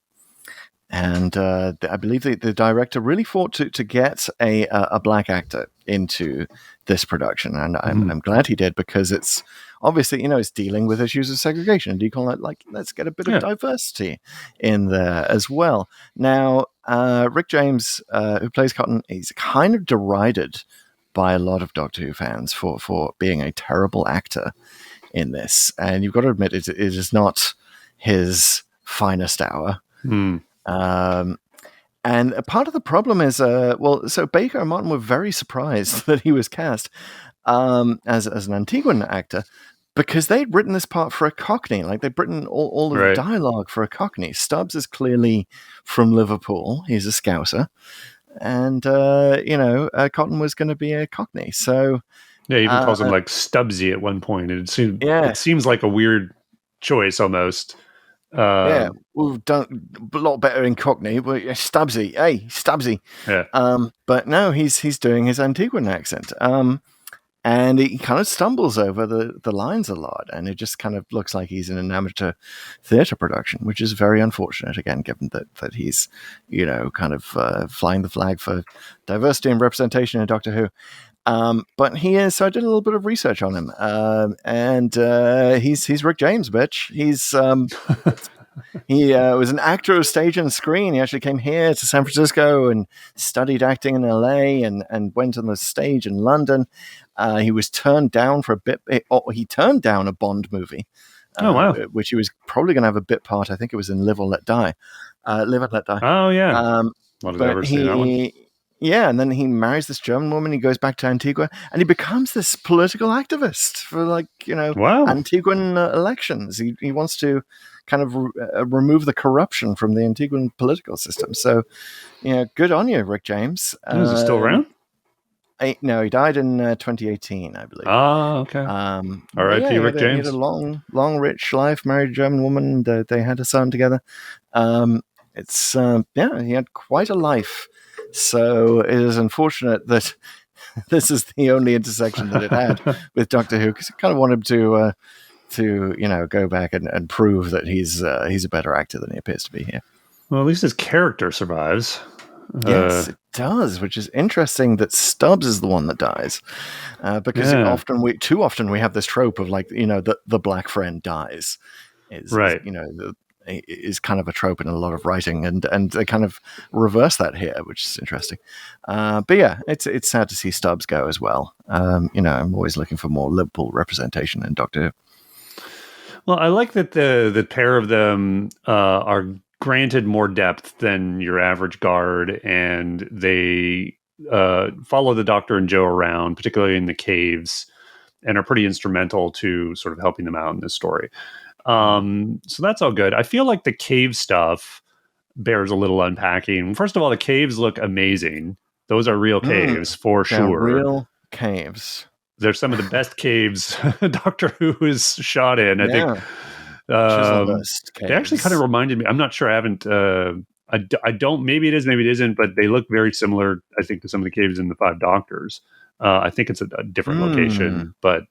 And I believe the director really fought to get a black actor into this production. And I'm glad he did, because it's obviously, it's dealing with issues of segregation and let's get a bit of diversity in there as well. Now, Rick James, who plays Cotton, he's kind of derided by a lot of Doctor Who fans for being a terrible actor in this. And you've got to admit, it is not his finest hour. And a part of the problem is, so Baker and Martin were very surprised that he was cast. as an Antiguan actor, because they'd written this part for a Cockney. Like, they'd written all of the dialogue for a Cockney. Stubbs is clearly from Liverpool. He's a Scouser. And, Cotton was going to be a Cockney. So, yeah, he even calls him like Stubbsy at one point. It seems like a weird choice almost. We've done a lot better in Cockney, but Stubbsy, hey, Stubbsy. Yeah. But no, he's doing his Antiguan accent. And he kind of stumbles over the lines a lot, and it just kind of looks like he's in an amateur theatre production, which is very unfortunate, again, given that he's, kind of flying the flag for diversity and representation in Doctor Who. But he is, so I did a little bit of research on him, and he's Rick James, bitch. He was an actor of stage and screen. He actually came here to San Francisco and studied acting in LA and went on the stage in London. He was turned down for a bit. He turned down a Bond movie, which he was probably going to have a bit part. I think it was in Live or Let Die. Live and Let Die. Oh, yeah. What did I ever see that one? Yeah, and then he marries this German woman. He goes back to Antigua, and he becomes this political activist for, Antiguan elections. He wants to kind of remove the corruption from the Antiguan political system. So, good on you, Rick James. Is he still around? No, he died in 2018, I believe. Oh, okay. R.I.P. Rick James. He had a long, rich life, married a German woman. They had a son together. He had quite a life. So it is unfortunate that this is the only intersection that it had with Doctor Who, because I kind of want him to go back and prove that he's a better actor than he appears to be here. Well, at least his character survives. Yes, it does, which is interesting that Stubbs is the one that dies, because too often we have this trope of the black friend dies. Is kind of a trope in a lot of writing, and they kind of reverse that here, which is interesting. But yeah, it's sad to see Stubbs go as well. I'm always looking for more Liverpool representation in Doctor Who. Well, I like that the pair of them are granted more depth than your average guard, and they follow the Doctor and Joe around, particularly in the caves, and are pretty instrumental to sort of helping them out in this story. So that's all good. I feel like the cave stuff bears a little unpacking. First of all, the caves look amazing. Those are real caves for sure. Real caves. They're some of the best caves Doctor Who is shot in. I think they actually kind of reminded me. I'm not sure. I haven't. I don't. Maybe it is. Maybe it isn't. But they look very similar, I think, to some of the caves in the Five Doctors. I think it's a different location, but.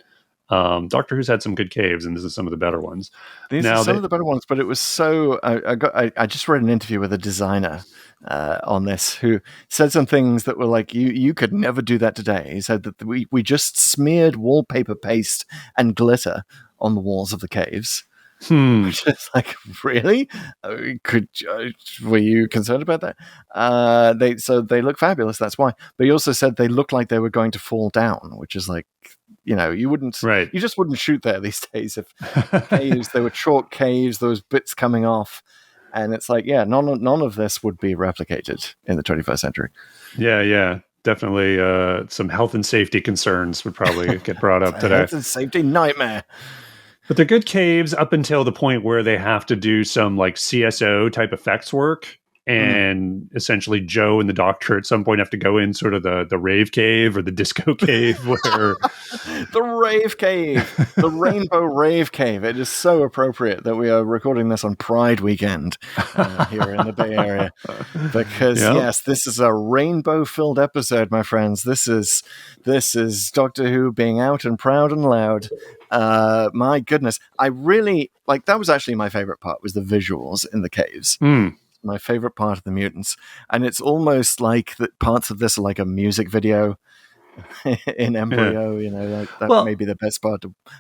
Doctor Who's had some good caves, and this is some of the better ones. These are some of the better ones, but it was so. I just read an interview with a designer on this who said some things that were like, you could never do that today. He said that we just smeared wallpaper paste and glitter on the walls of the caves. Which is like, really? Were you concerned about that? They look fabulous. That's why. But he also said they looked like they were going to fall down, which is like, you wouldn't, you just wouldn't shoot there these days. If caves, they were chalk caves, those bits coming off, and it's like, none of this would be replicated in the 21st century. Yeah. Definitely, some health and safety concerns would probably get brought up today. Health and safety nightmare. But they're good caves up until the point where they have to do some like CSO type effects work. And essentially Joe and the Doctor at some point have to go in sort of the rave cave or the disco cave where... The rave cave. The rainbow rave cave. It is so appropriate that we are recording this on Pride weekend here in the Bay Area. Because, yes, this is a rainbow-filled episode, my friends. This is Doctor Who being out and proud and loud. My goodness. I really... that was actually my favorite part, was the visuals in the caves. My favorite part of the Mutants, and it's almost like that parts of this are like a music video in embryo. That may be the best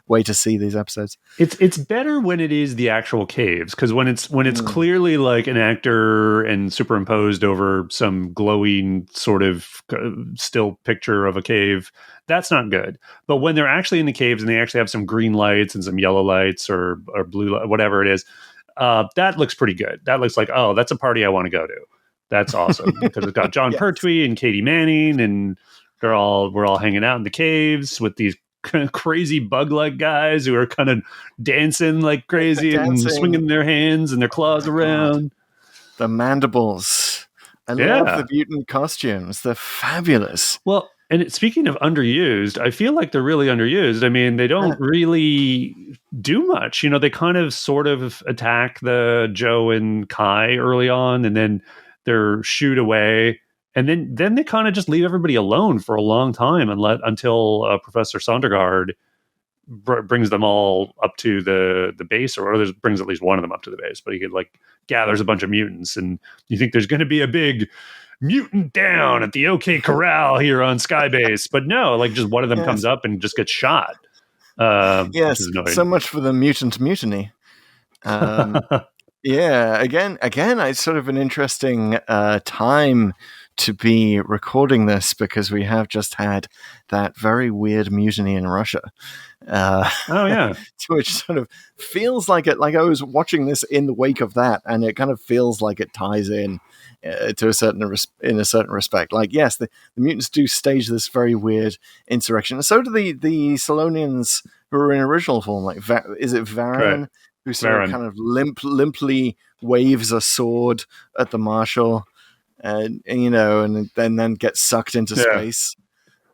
way to see these episodes. It's better when it is the actual caves, because when it's clearly like an actor and superimposed over some glowing sort of still picture of a cave, that's not good. But when they're actually in the caves and they actually have some green lights and some yellow lights or blue light, whatever it is. That looks pretty good. That looks like, that's a party I want to go to. That's awesome because it's got John Pertwee and Katie Manning and we're all hanging out in the caves with these kind of crazy bug-like guys who are kind of dancing like crazy and swinging their hands and their claws around. The mandibles. I love the mutant costumes. They're fabulous. Well, and speaking of underused, I feel like they're really underused. I mean, they don't really do much. You know, they kind of sort of attack the Joe and Kai early on, and then they're shooed away. And then they kind of just leave everybody alone for a long time until Professor Sondergaard brings them all up to the base, or brings at least one of them up to the base. But he gathers a bunch of mutants, and you think there's going to be a big mutant down at the OK Corral here on Skybase, but no, just one of them comes up and just gets shot. Yes, so much for the mutant mutiny. Yeah, again, it's sort of an interesting time to be recording this because we have just had that very weird mutiny in Russia. Which sort of feels like it. Like I was watching this in the wake of that, and it kind of feels like it ties in to a certain respect. Like, yes, the mutants do stage this very weird insurrection, and so do the Solonians who were in original form. Like, is it Varan? Right. Who sort of kind of limply waves a sword at the Marshal, and then gets sucked into space.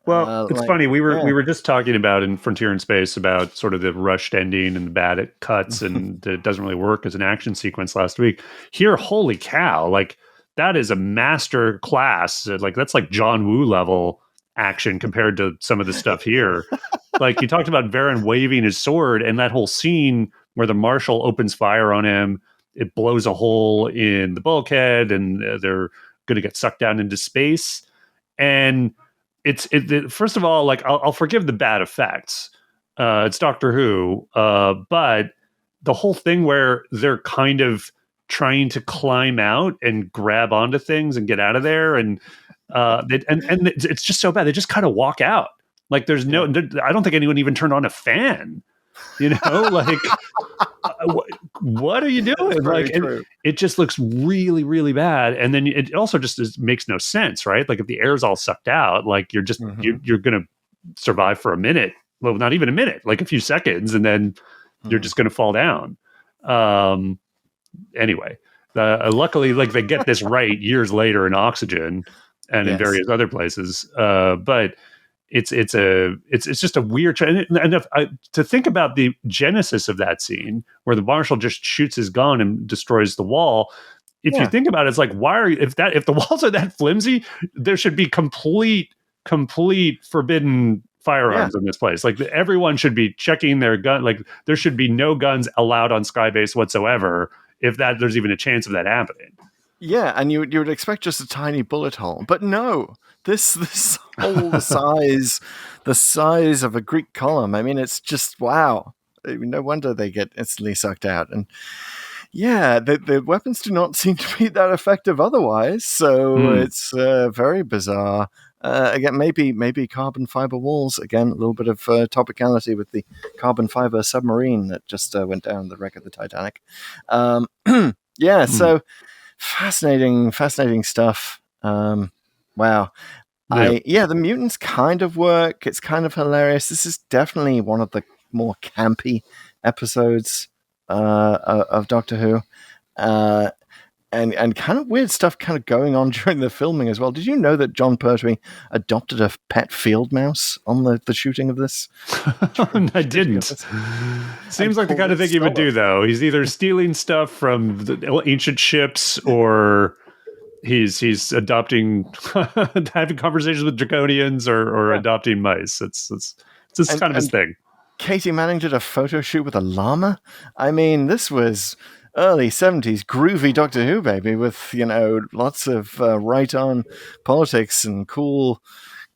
Well, it's funny. We were just talking about in Frontier in Space about sort of the rushed ending and the bad it cuts and it doesn't really work as an action sequence last week. Here, holy cow! That is a master class. That's like John Woo level action compared to some of the stuff here. You talked about Varan waving his sword, and that whole scene where the Marshal opens fire on him, it blows a hole in the bulkhead, and they're going to get sucked down into space. And first of all, I'll forgive the bad effects. It's Doctor Who, but the whole thing where they're kind of trying to climb out and grab onto things and get out of there, and it's just so bad. They just kind of walk out. There's no. I don't think anyone even turned on a fan. What are you doing? It just looks really, really bad. And then it also just makes no sense, right? If the air's all sucked out, you're just you're going to survive for a minute. Well, not even a minute, a few seconds, and then you're just going to fall down. Anyway, luckily, they get this right years later in Oxygen and in various other places. But it's just a weird and to think about the genesis of that scene where the Marshal just shoots his gun and destroys the wall. If you think about it, it's why if the walls are that flimsy, there should be complete forbidden firearms in this place. Everyone should be checking their gun. There should be no guns allowed on Skybase whatsoever if there's even a chance of that happening. Yeah, and you would expect just a tiny bullet hole, but no. This whole the size of a Greek column. I mean, it's just wow. No wonder they get instantly sucked out. And the weapons do not seem to be that effective otherwise. So it's very bizarre. Again, maybe carbon fiber walls. Again, a little bit of topicality with the carbon fiber submarine that just went down the wreck of the Titanic. So fascinating stuff. Wow. The mutants kind of work. It's kind of hilarious. This is definitely one of the more campy episodes of Doctor Who. And kind of weird stuff kind of going on during the filming as well. Did you know that John Pertwee adopted a pet field mouse on the shooting of this? I didn't. Seems like the kind of thing he would do, though. He's either stealing stuff from the ancient ships or he's adopting, having conversations with Draconians or adopting mice. It's just kind of his thing. Katie Manning did a photo shoot with a llama. I mean, this was early 70s groovy Doctor Who, baby, with, lots of right-on politics and cool,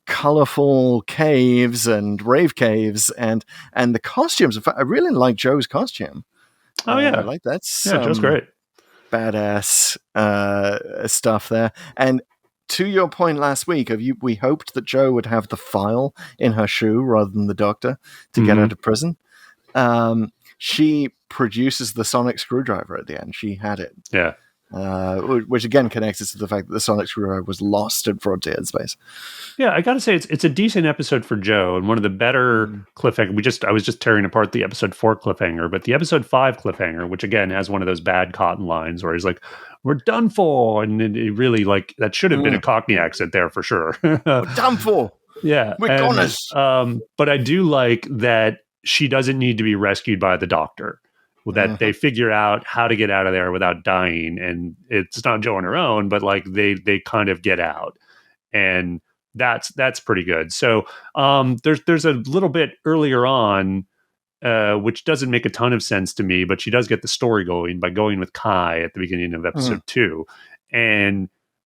colorful caves and rave caves and the costumes. In fact, I really like Joe's costume. Oh, yeah. I like that. Yeah, Joe's great. Badass stuff there. And to your point last week, we hoped that Jo would have the file in her shoe rather than the Doctor to get out of prison. She produces the sonic screwdriver at the end. She had it. Yeah. which again connects us to the fact that the Sonic Screwdriver was lost in Frontier in Space. Yeah, I gotta say it's a decent episode for Joe, and one of the better cliffhanger. I was just tearing apart the episode 4 cliffhanger, but the episode 5 cliffhanger, which again has one of those bad Cotton lines where he's like, "We're done for," and it really like that should have been a Cockney accent there for sure. We're done for. Yeah, We're goners. But I do like that she doesn't need to be rescued by the doctor. That they figure out how to get out of there without dying, and it's not Joe on her own, but like they kind of get out, and that's pretty good. So there's a little bit earlier on, which doesn't make a ton of sense to me, but she does get the story going by going with Kai at the beginning of episode 2,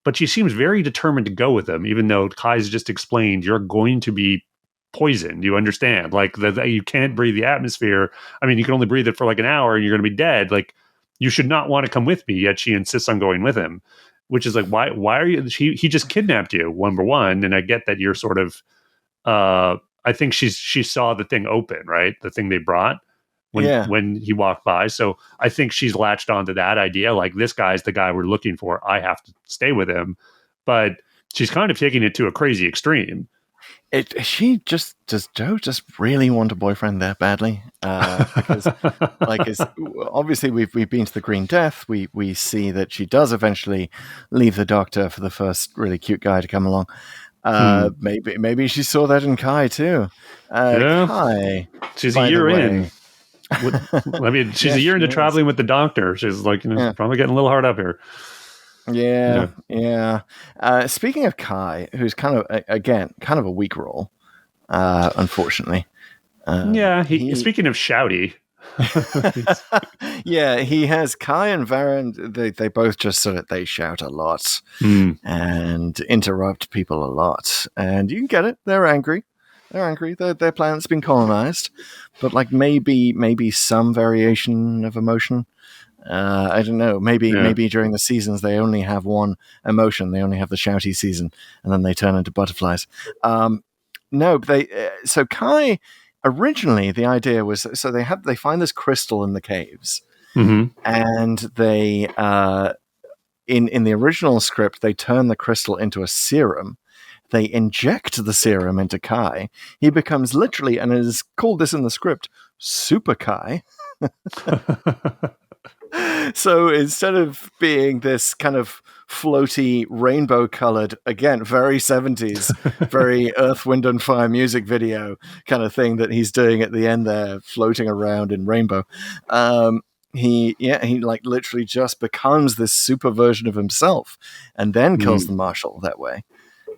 but she seems very determined to go with him, even though Kai's just explained you're going to be poisoned. You understand, like that you can't breathe the atmosphere. I mean, you can only breathe it for like an hour, and you're going to be dead. Like you should not want to come with me. Yet she insists on going with him. Which is like, why are you, he just kidnapped you, number one. And I get that you're sort of, I think she saw the thing open, right? The thing they brought when he walked by. So I think she's latched onto that idea. Like this guy's the guy we're looking for. I have to stay with him. But she's kind of taking it to a crazy extreme. Does Joe just really want a boyfriend that badly? Because obviously we've been to the Green Death. We see that she does eventually leave the Doctor for the first really cute guy to come along. Maybe she saw that in Kai too. Kai, she's a year in. I mean, she's a year into traveling with the Doctor. She's like, probably getting a little hard up here. Yeah. Speaking of Kai, who's kind of a weak role, unfortunately. Speaking of shouty. Yeah, he has Kai and Varen. They both just they shout a lot and interrupt people a lot, and you can get it. They're angry. Their planet's been colonized, but like maybe some variation of emotion. I don't know. Maybe during the seasons they only have one emotion. They only have the shouty season, and then they turn into butterflies. So Kai originally the idea was they find this crystal in the caves, and they in the original script they turn the crystal into a serum. They inject the serum into Kai. He becomes literally, and it is called this in the script, Super Kai. So instead of being this kind of floaty, rainbow-colored, again, very 70s, very Earth, Wind and Fire music video kind of thing that he's doing at the end there, floating around in rainbow, he like literally just becomes this super version of himself and then kills the Marshal that way.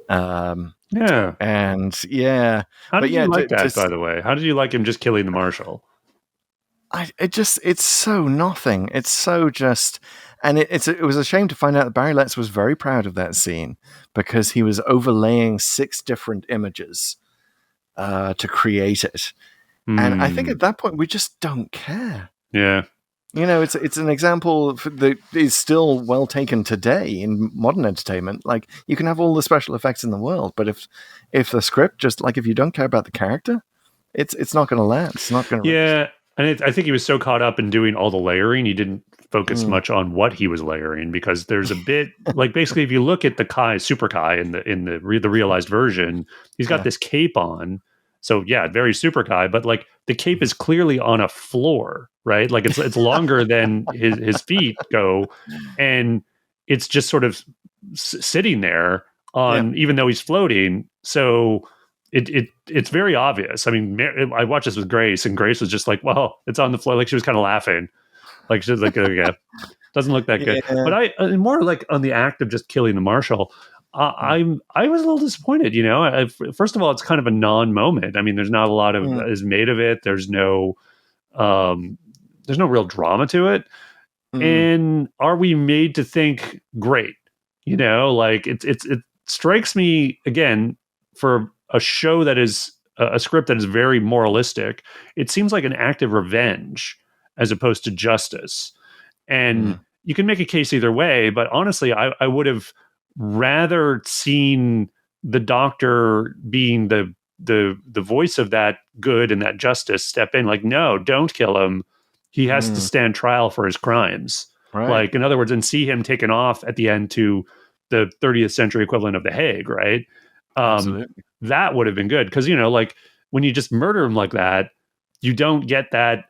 How did you like that, by the way? How did you like him just killing the Marshal? It's so nothing. It's so just, and it was a shame to find out that Barry Letts was very proud of that scene because he was overlaying 6 different images to create it. And I think at that point we just don't care. Yeah. It's an example that is still well taken today in modern entertainment. Like you can have all the special effects in the world, but if the script just like if you don't care about the character, it's not going to land. It's not going to. Yeah. And I think he was so caught up in doing all the layering, he didn't focus much on what he was layering because there's a bit like basically if you look at the Kai, Super Kai in the realized version, he's got this cape on. So yeah, very Super Kai, but like the cape is clearly on a floor, right? Like it's longer than his feet go, and it's just sort of sitting there on even though he's floating. So. It's very obvious. I mean, I watched this with Grace, and Grace was just like, "Well, it's on the floor." Like she was kind of laughing, like she was like, "Okay, doesn't look that good." But I more like on the act of just killing the Marshal. I was a little disappointed. First of all, it's kind of a non-moment. I mean, there's not a lot of is made of it. There's no real drama to it. And are we made to think great? Like it strikes me again for a show that is a script that is very moralistic. It seems like an act of revenge as opposed to justice. And you can make a case either way, but honestly, I would have rather seen the Doctor being the voice of that good and that justice step in like, no, don't kill him. He has to stand trial for his crimes. Right. Like, in other words, and see him taken off at the end to the 30th century equivalent of The Hague, right? Absolutely. That would have been good because, like when you just murder him like that, you don't get that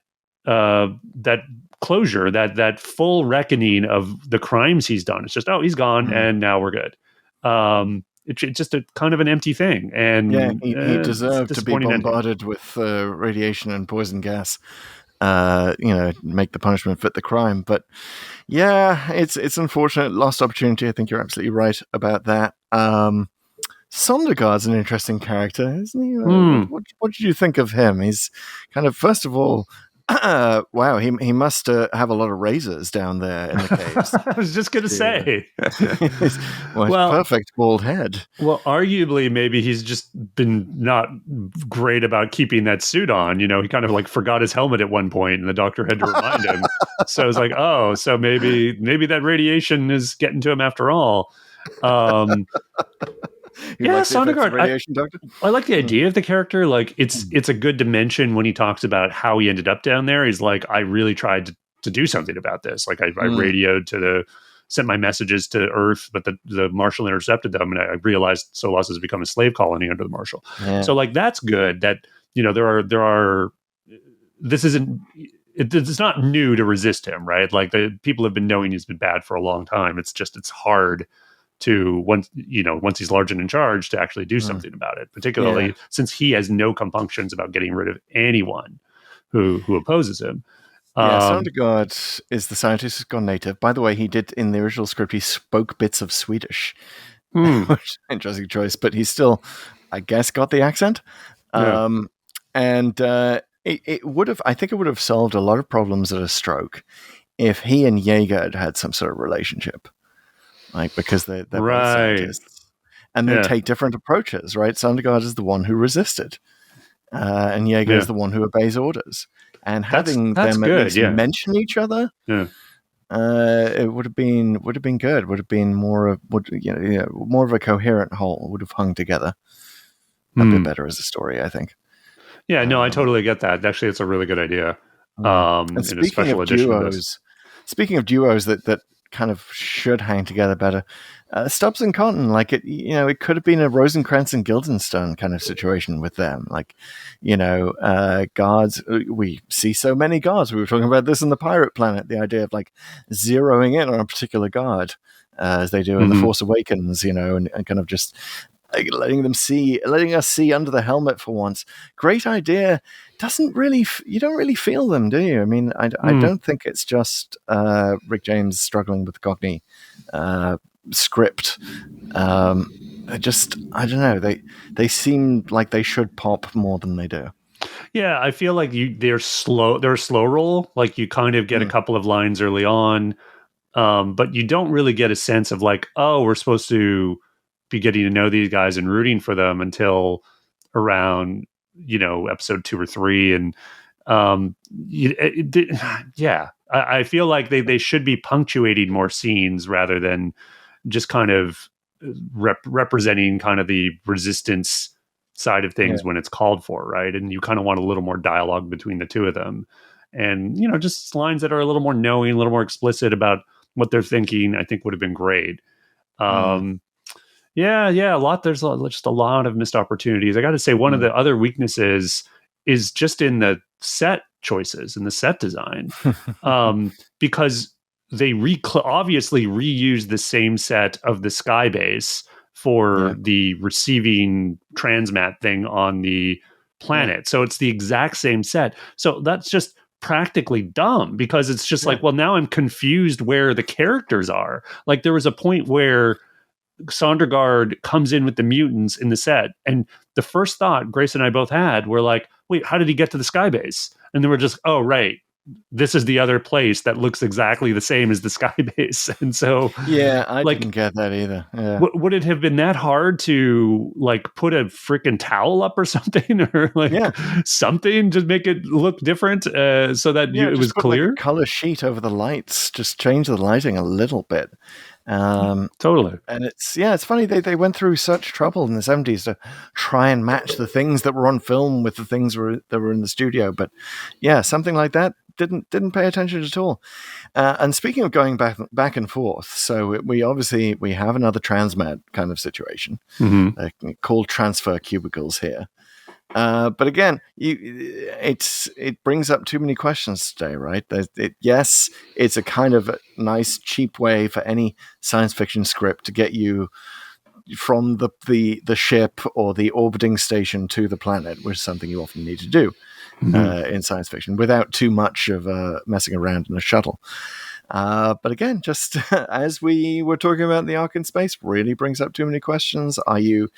that closure, that full reckoning of the crimes he's done. It's just, oh, he's gone, and now we're good. It's just a kind of an empty thing, and Yeah, he deserved to be disappointing ending. bombarded with radiation and poison gas. Make the punishment fit the crime. But yeah, it's unfortunate, lost opportunity. I think you're absolutely right about that. Sondergaard's an interesting character, isn't he? What did you think of him? He's kind of, first of all, wow, he must have a lot of razors down there in the caves. I was just going to say. well, perfect bald head. Well, arguably, maybe he's just been not great about keeping that suit on. He kind of like forgot his helmet at one point, and the doctor had to remind him. So it's like, oh, so maybe that radiation is getting to him after all. Yeah, Sondergaard. I like the idea of the character. Like, it's a good dimension when he talks about how he ended up down there. He's like, I really tried to do something about this. Like, I radioed sent my messages to Earth, but the Marshal intercepted them, and I realized Solas has become a slave colony under the Marshal. Yeah. So, like, that's good. That there are. This isn't. It's not new to resist him, right? Like, the people have been knowing he's been bad for a long time. It's hard to once he's large and in charge to actually do something about it, particularly since he has no compunctions about getting rid of anyone who opposes him. Sondergaard is the scientist who's gone native. By the way, he did, in the original script, he spoke bits of Swedish, which is an interesting choice, but he still, I guess, got the accent. It would have, I think it would have solved a lot of problems at a stroke if he and Jaeger had some sort of relationship. Like, because they're both scientists, and they take different approaches, right? Sondergaard is the one who resisted, and Jaeger is the one who obeys orders. And having them at least mention each other, it would have been good. Would have been more of a coherent whole. Would have hung together a bit better as a story, I think. Yeah, no, I totally get that. Actually, it's a really good idea. And speaking of duos that kind of should hang together better. Stubbs and Cotton, like it could have been a Rosencrantz and Guildenstern kind of situation with them. Like, guards, we see so many guards. We were talking about this in the Pirate Planet, the idea of like zeroing in on a particular guard, as they do in The Force Awakens, and kind of just letting us see under the helmet for once. Great idea. You don't really feel them, do you? I mean, I don't think it's just Rick James struggling with the Cockney script. I don't know. They seem like they should pop more than they do. Yeah, I feel like they're slow. They're a slow roll. Like, you kind of get a couple of lines early on, but you don't really get a sense of like, oh, we're supposed to be getting to know these guys and rooting for them until around episode 2 or 3. And I feel like they should be punctuating more scenes rather than just kind of representing kind of the resistance side of things when it's called for, right? And you kind of want a little more dialogue between the two of them, and just lines that are a little more knowing, a little more explicit about what they're thinking, I think would have been great. A lot. There's just a lot of missed opportunities. I got to say, one of the other weaknesses is just in the set choices and the set design, because they obviously reuse the same set of the sky base for the receiving transmat thing on the planet. So it's the exact same set. So that's just practically dumb, because it's just like, well, now I'm confused where the characters are. Like, there was a point where Sondergaard comes in with the mutants in the set, and the first thought Grace and I both had were like, wait, how did he get to the sky base? And then we're just, oh, right, this is the other place that looks exactly the same as the sky base. And so I didn't get that either. Would it have been that hard to like put a freaking towel up or something, or like something to make it look different, so that it was clear? Like a color sheet over the lights, just change the lighting a little bit. Totally. And it's funny they went through such trouble in the 70s to try and match the things that were on film with the things that were in the studio. But something like that didn't pay attention at all. And speaking of going back and forth, so we have another transmat kind of situation called transfer cubicles here. But again, it brings up too many questions today, right? Yes, it's a kind of a nice, cheap way for any science fiction script to get you from the ship or the orbiting station to the planet, which is something you often need to do in science fiction without too much of messing around in a shuttle. But again, just as we were talking about the arc in space, really brings up too many questions. Are you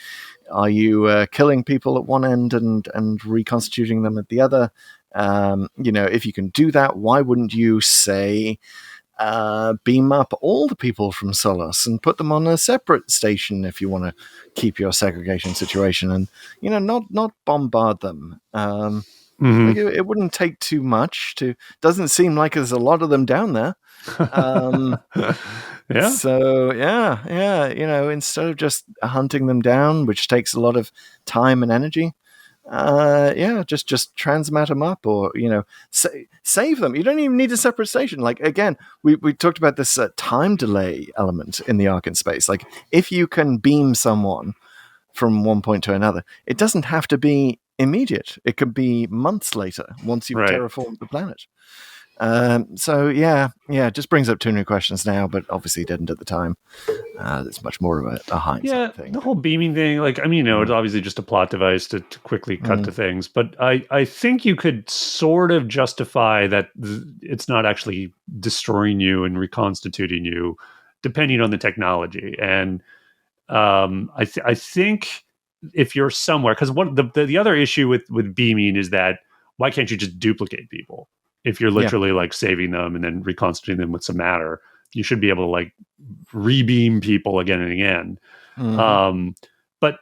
killing people at one end and reconstituting them at the other? If you can do that, why wouldn't you say beam up all the people from Solus and put them on a separate station if you want to keep your segregation situation, and not bombard them? Like it wouldn't take too much. Doesn't seem like there's a lot of them down there. Yeah. So yeah. Instead of just hunting them down, which takes a lot of time and energy, just transmat them up, or save them. You don't even need a separate station. Like again, we talked about this time delay element in the arc in space. Like if you can beam someone from one point to another, it doesn't have to be immediate. It could be months later once you've terraformed the planet. It just brings up too many questions now, but obviously didn't at the time. It's much more of a hindsight thing. The whole beaming thing, it's obviously just a plot device to quickly cut to things, but I think you could sort of justify that it's not actually destroying you and reconstituting you, depending on the technology. And I think if you're somewhere, because what the other issue with beaming is that why can't you just duplicate people? If you're literally saving them and then reconstituting them with some matter, you should be able to rebeam people again and again. But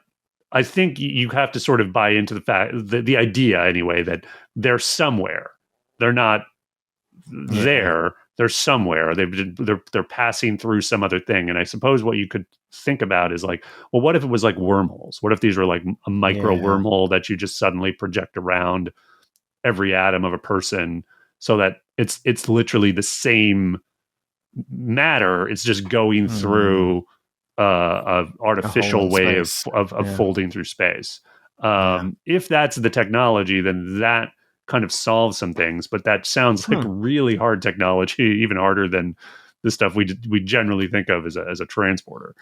I think you have to sort of buy into the fact, the idea anyway, that they're somewhere. They're not there. They're somewhere. They're passing through some other thing. And I suppose what you could think about is what if it was like wormholes? What if these were like a micro wormhole that you just suddenly project around every atom of a person, so that it's literally the same matter. It's just going through a artificial way of folding through space. If that's the technology, then that kind of solves some things. But that sounds like really hard technology, even harder than the stuff we generally think of as a transporter.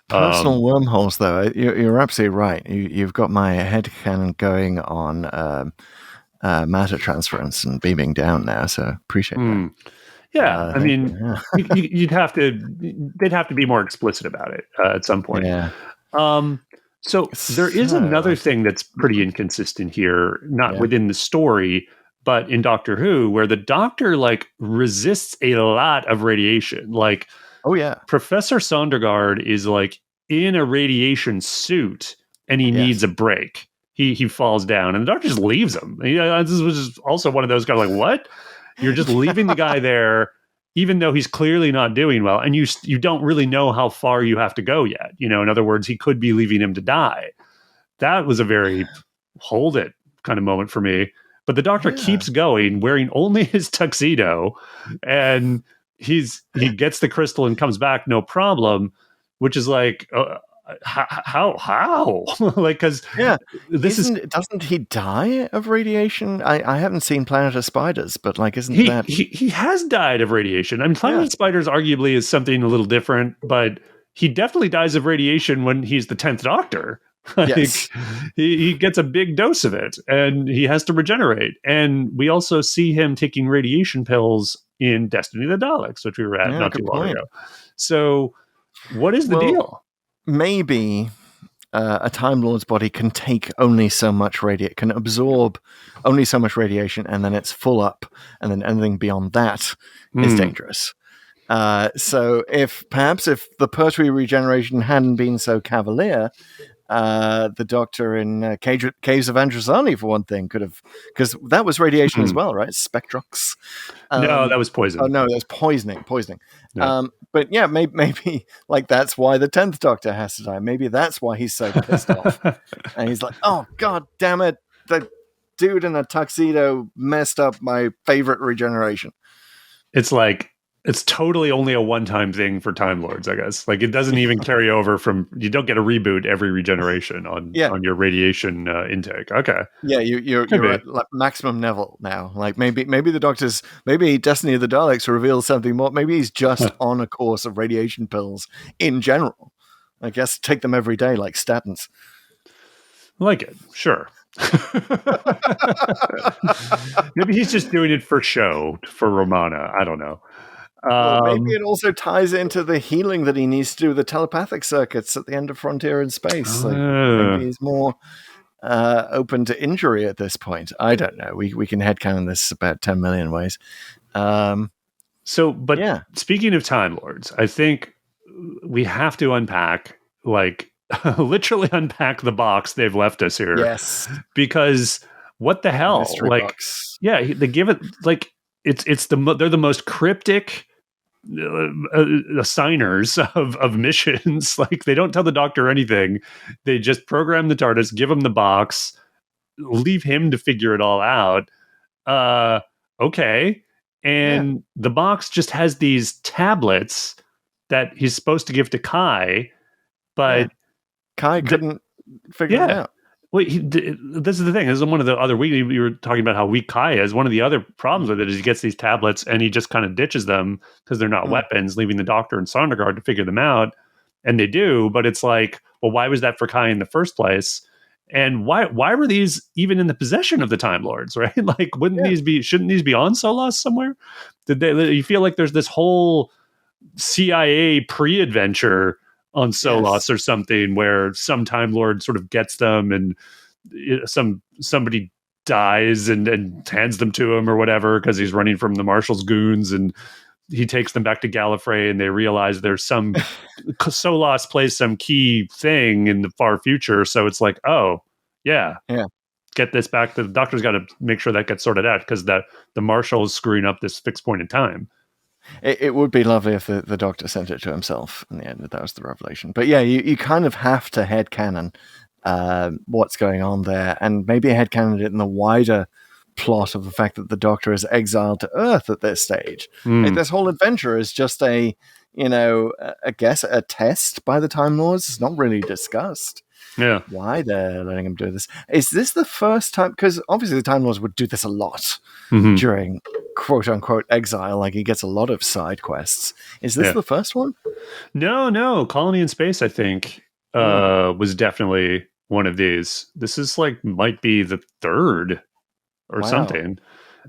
Personal wormholes, though, you're absolutely right. You've got my headcanon going on matter transference and beaming down now, so appreciate that. Yeah, they'd have to be more explicit about it at some point. Yeah. So there is another thing that's pretty inconsistent here, not within the story, but in Doctor Who, where the Doctor resists a lot of radiation. Professor Sondergaard is in a radiation suit, and he needs a break. He falls down, and the Doctor just leaves him. This was just also one of those guys what? You're just leaving the guy there, even though he's clearly not doing well, and you don't really know how far you have to go yet. In other words, he could be leaving him to die. That was a very hold it kind of moment for me. But the Doctor keeps going, wearing only his tuxedo, and he gets the crystal and comes back no problem, which is how because doesn't he die of radiation? I haven't seen Planet of Spiders, but he has died of radiation. Planet of Spiders arguably is something a little different, but he definitely dies of radiation when he's the 10th Doctor. He gets a big dose of it, and he has to regenerate. And we also see him taking radiation pills in Destiny of the Daleks, which we were at not too long ago. So what is the deal? Maybe a Time Lord's body can take only so much can absorb only so much radiation, and then it's full up, and then anything beyond that is dangerous. So if the Pertwee regeneration hadn't been so cavalier, the Doctor in Caves of Androzani, for one thing, could have, because that was radiation as well, right? Spectrox. No, that was poison. Oh no, that's poisoning. No. But yeah, maybe that's why the 10th Doctor has to die. Maybe that's why he's so pissed off, and he's like, "Oh God damn it! dude in a tuxedo messed up my favorite regeneration. It's like, it's totally only a one-time thing for Time Lords, I guess. Like, it doesn't even carry over from, you don't get a reboot every regeneration on your radiation intake. Okay. Yeah, you're at like maximum level now. Like maybe the Doctor's, maybe Destiny of the Daleks reveals something more. Maybe he's just on a course of radiation pills in general. I guess take them every day like statins. Like it, sure. Maybe he's just doing it for show, for Romana. I don't know. Well, maybe it also ties into the healing that he needs to do with the telepathic circuits at the end of Frontier in Space. Like maybe he's more open to injury at this point. I don't know. We can headcanon this about 10 million ways. Speaking of Time Lords, I think we have to unpack, like, literally unpack the box they've left us here. Yes. Because what the hell? Mystery like, box. Yeah, they give it, like, they're the most cryptic assigners of missions. Like, they don't tell the Doctor anything. They just program the TARDIS, give him the box, leave him to figure it all out. Okay. And the box just has these tablets that he's supposed to give to Kai, but Kai couldn't figure it out. Well, this is the thing. This is one of the other, we were talking about how weak Kai is. One of the other problems with it is he gets these tablets and he just kind of ditches them because they're not weapons, leaving the Doctor and Sondergaard to figure them out. And they do, but it's like, well, why was that for Kai in the first place? And why were these even in the possession of the Time Lords, right? Like, shouldn't these be on Solas somewhere? You feel like there's this whole CIA pre-adventure on Solas or something where some Time Lord sort of gets them and somebody dies and hands them to him or whatever because he's running from the Marshal's goons, and he takes them back to Gallifrey and they realize there's some Solas plays some key thing in the far future. So it's like, get this back. The Doctor's got to make sure that gets sorted out because the Marshal is screwing up this fixed point in time. It would be lovely if the Doctor sent it to himself in the end, if that was the revelation. But yeah, you kind of have to headcanon what's going on there, and maybe headcanon it in the wider plot of the fact that the Doctor is exiled to Earth at this stage. Like, this whole adventure is just a test by the Time Lords. It's not really discussed. Yeah, why they're letting him do this. Is this the first time? Because obviously the Time Lords would do this a lot during quote unquote exile. Like, he gets a lot of side quests. Is this the first one? No. Colony in Space, I think, was definitely one of these. This is might be the third or something.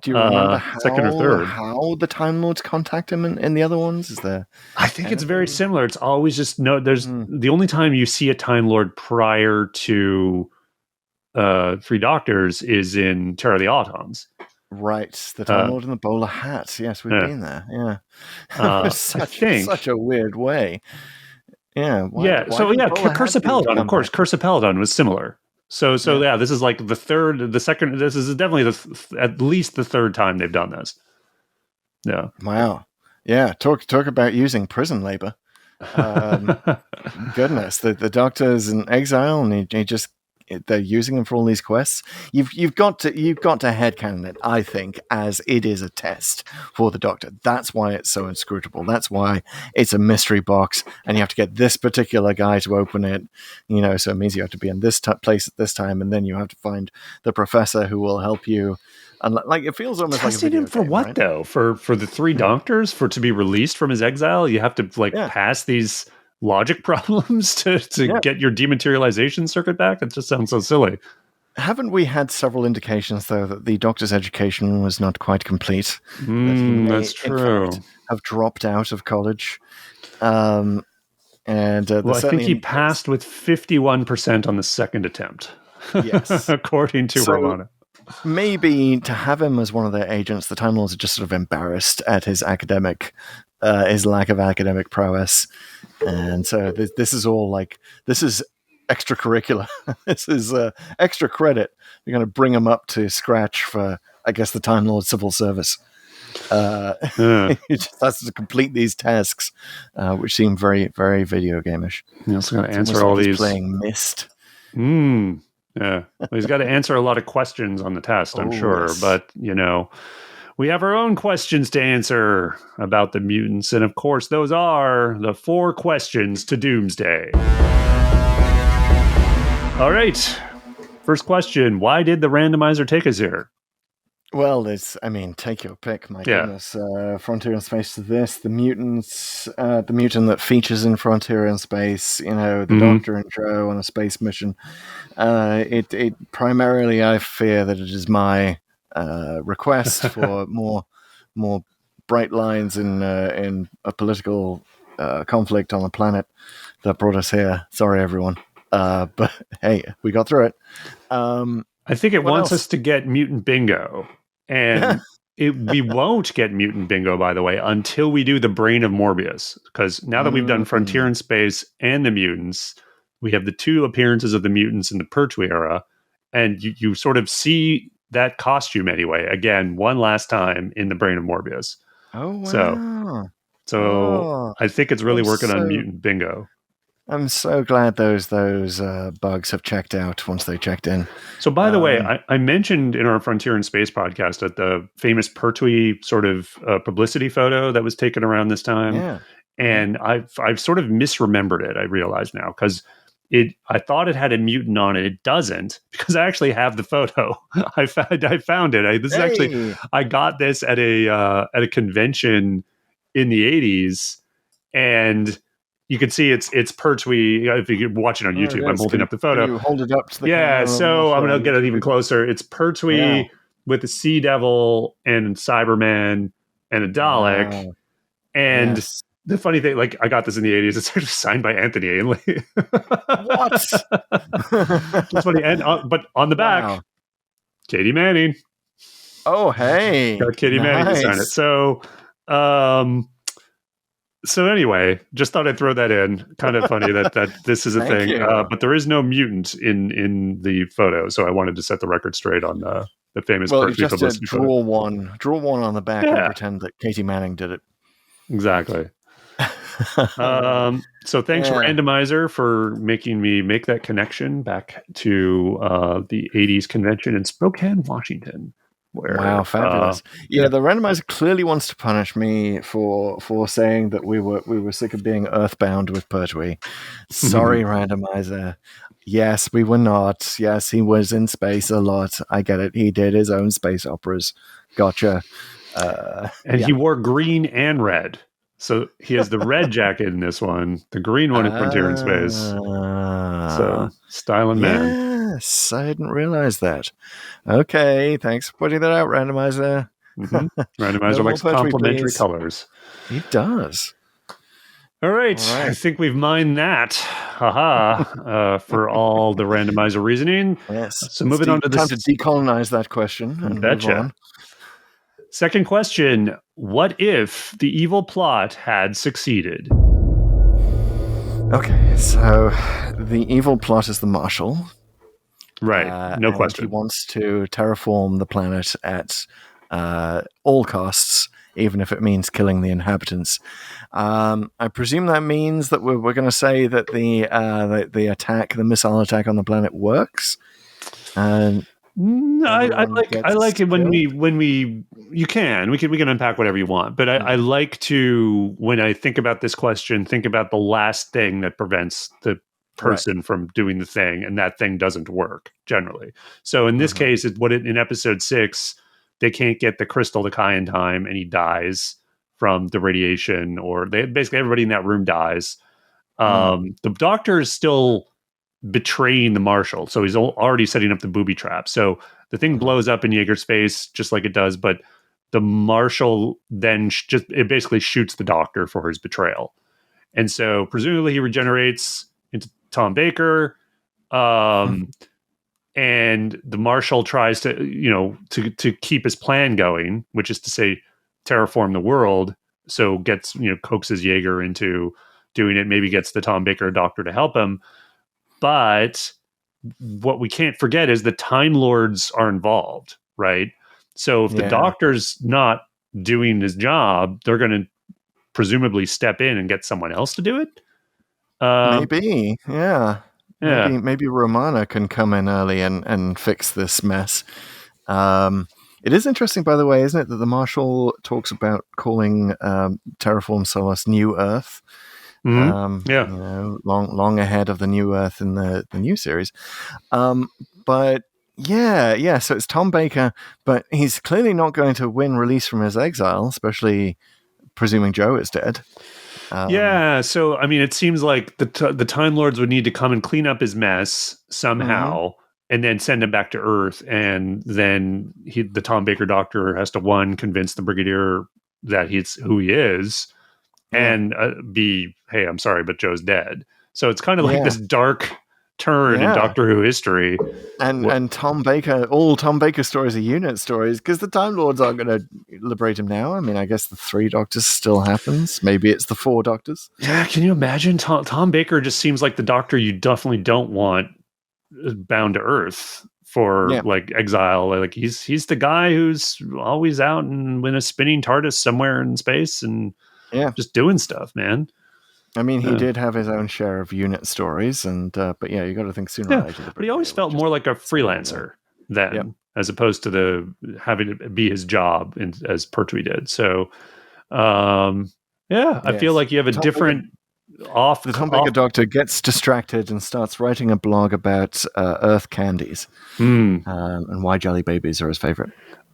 Do you remember second or third? How the Time Lords contact him in the other ones? Is there? I think it's very similar. It's always just there's the only time you see a Time Lord prior to Three Doctors is in Terror of the Autons. Right, the Time Lord in the bowler hat. Yes, we've been there. Yeah, such a weird way. Yeah, Curse of Peladon. Of course, Curse of Peladon was similar. So this is like the second. This is definitely at least the third time they've done this. Yeah. Wow. Yeah. Talk about using prison labor. Goodness, the Doctor's in exile, and they're using him for all these quests. You've got to headcanon it, I think, as it is a test for the Doctor. That's why it's so inscrutable. That's why it's a mystery box, and you have to get this particular guy to open it. So it means you have to be in this place at this time, and then you have to find the professor who will help you. And it feels almost testing like a video him for game, what right? though? For the Three Doctors, to be released from his exile, you have to pass these logic problems to get your dematerialization circuit back. It just sounds so silly. Haven't we had several indications though that the Doctor's education was not quite complete? That's true. In fact, have dropped out of college. I think he passed with 51% on the second attempt. Yes, according to Romana. Maybe to have him as one of their agents, the Time Lords are just sort of embarrassed at his lack of academic prowess, and so this is all this is extracurricular. This is extra credit. You're going to bring him up to scratch for, I guess, the Time Lord civil service. He just has to complete these tasks, which seem very, very video game-ish. You're also going to answer all these playing Myst. Yeah. Well, he's got to answer a lot of questions on the test, I'm sure. Yes. But, we have our own questions to answer about the mutants. And of course, those are the 4 questions to Doomsday. All right. First question. Why did the randomizer take us here? Well, take your pick, my goodness. Frontier in Space to this, the mutants, the mutant that features in Frontier in Space, the Doctor and Joe on a space mission. It primarily, I fear that it is my request for more bright lines in a political conflict on the planet that brought us here. Sorry, everyone. But hey, we got through it. I think it wants us to get mutant bingo. And we won't get mutant bingo, by the way, until we do the Brain of Morbius. Because now that we've done Frontier in Space and the mutants, we have the 2 appearances of the mutants in the Pertwee era. And you sort of see that costume anyway, again, one last time in the Brain of Morbius. Oh, wow. So I think it's really working on mutant bingo. I'm so glad those bugs have checked out once they checked in. So, by the way, I mentioned in our Frontier in Space podcast that the famous Pertwee sort of publicity photo that was taken around this time, and I've sort of misremembered it. I realize now because I thought it had a mutant on it. It doesn't, because I actually have the photo. I found it. I got this at a convention in the 80s, and you can see it's Pertwee. If you watch it on YouTube, I'm holding up the photo. You hold it up to the camera. So I'm going to get it even closer. It's Pertwee with a Sea Devil and Cyberman and a Dalek. Wow. And the funny thing, I got this in the 80s. It's actually signed by Anthony Ainley. What? It's funny. And but on the back, Katie Manning. Oh, hey. Got Katie Manning to sign it. So anyway, just thought I'd throw that in. Kind of funny that this is a thing. But there is no mutant in the photo, so I wanted to set the record straight on the famous. Well, you just said draw one on the back and pretend that Katie Manning did it. Exactly. So thanks, Randomizer, for making me make that connection back to the 80s convention in Spokane, Washington. Wow, fabulous! The randomizer clearly wants to punish me for saying that we were sick of being earthbound with Pertwee. Sorry, randomizer. Yes, we were not. Yes, he was in space a lot. I get it. He did his own space operas. Gotcha. And he wore green and red. So he has the red jacket in this one, the green one in Frontier in Space. So styling man. Yes, I didn't realize that. Okay, thanks for putting that out, Randomizer. Randomizer likes complementary colors. He does. All right. I think we've mined that. For all the Randomizer reasoning. Yes. So moving on to this. Time to decolonize that question. And betcha. Second question. What if the evil plot had succeeded? Okay, so the evil plot is the Marshal. Right, no question. He wants to terraform the planet at all costs, even if it means killing the inhabitants. I presume that means that we're going to say that the missile attack on the planet works. And I like it when we can unpack whatever you want, but I like to, when I think about this question, think about the last thing that prevents the person from doing the thing, and that thing doesn't work generally. So in this case, in episode 6, they can't get the crystal to Kai in time, and he dies from the radiation, or basically everybody in that room dies. The Doctor is still betraying the Marshal, so he's already setting up the booby trap. So the thing blows up in Jaeger's face just like it does, but the Marshal then it basically shoots the Doctor for his betrayal, and so presumably he regenerates into Tom Baker, and the Marshal tries to keep his plan going, which is to say terraform the world. So coaxes Jaeger into doing it, maybe gets the Tom Baker Doctor to help him. But what we can't forget is the Time Lords are involved, right? So if the Doctor's not doing his job, they're going to presumably step in and get someone else to do it. Maybe, yeah. Yeah. Maybe Romana can come in early and fix this mess. It is interesting, by the way, isn't it, that the Marshal talks about calling Terraform Solos New Earth. Yeah. Long ahead of the New Earth in the new series. But yeah. So it's Tom Baker, but he's clearly not going to win release from his exile, especially presuming Joe is dead. Yeah, so I mean, it seems like the Time Lords would need to come and clean up his mess somehow, and then send him back to Earth, and then the Tom Baker Doctor has to convince the Brigadier that he's who he is, and hey, I'm sorry, but Joe's dead. So it's kind of like this dark turn in Doctor Who history. And Tom Baker, all Tom Baker stories are unit stories because the Time Lords aren't going to liberate him now. I mean, I guess the 3 Doctors still happens. Maybe it's the 4 Doctors. Yeah, can you imagine? Tom Baker just seems like the Doctor you definitely don't want bound to Earth for like exile. Like he's the guy who's always out and in a spinning TARDIS somewhere in space and just doing stuff, man. I mean, he did have his own share of unit stories, and but you got to think sooner or later. But he always felt more like a freelancer then, as opposed to having to be his job as Pertwee did. So, I feel like you have a different the Tom Baker Doctor gets distracted and starts writing a blog about Earth candies and why jelly babies are his favorite.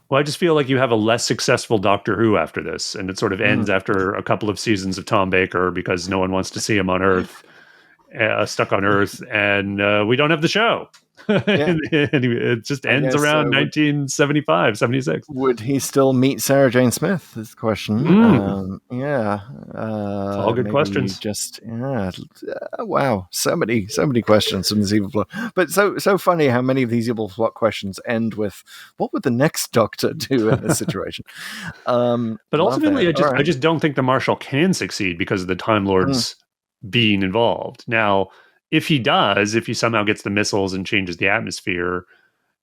Well, I just feel like you have a less successful Doctor Who after this, and it sort of ends after a couple of seasons of Tom Baker because no one wants to see him on Earth, stuck on Earth, and we don't have the show. And it just ends around 1975, 76. Would he still meet Sarah Jane Smith? Is the question. All good questions. Wow, so many questions from this evil plot. But so funny how many of these evil plot questions end with what would the next Doctor do in this situation? But ultimately, I just don't think the Marshal can succeed because of the Time Lords being involved. Now, if he somehow gets the missiles and changes the atmosphere,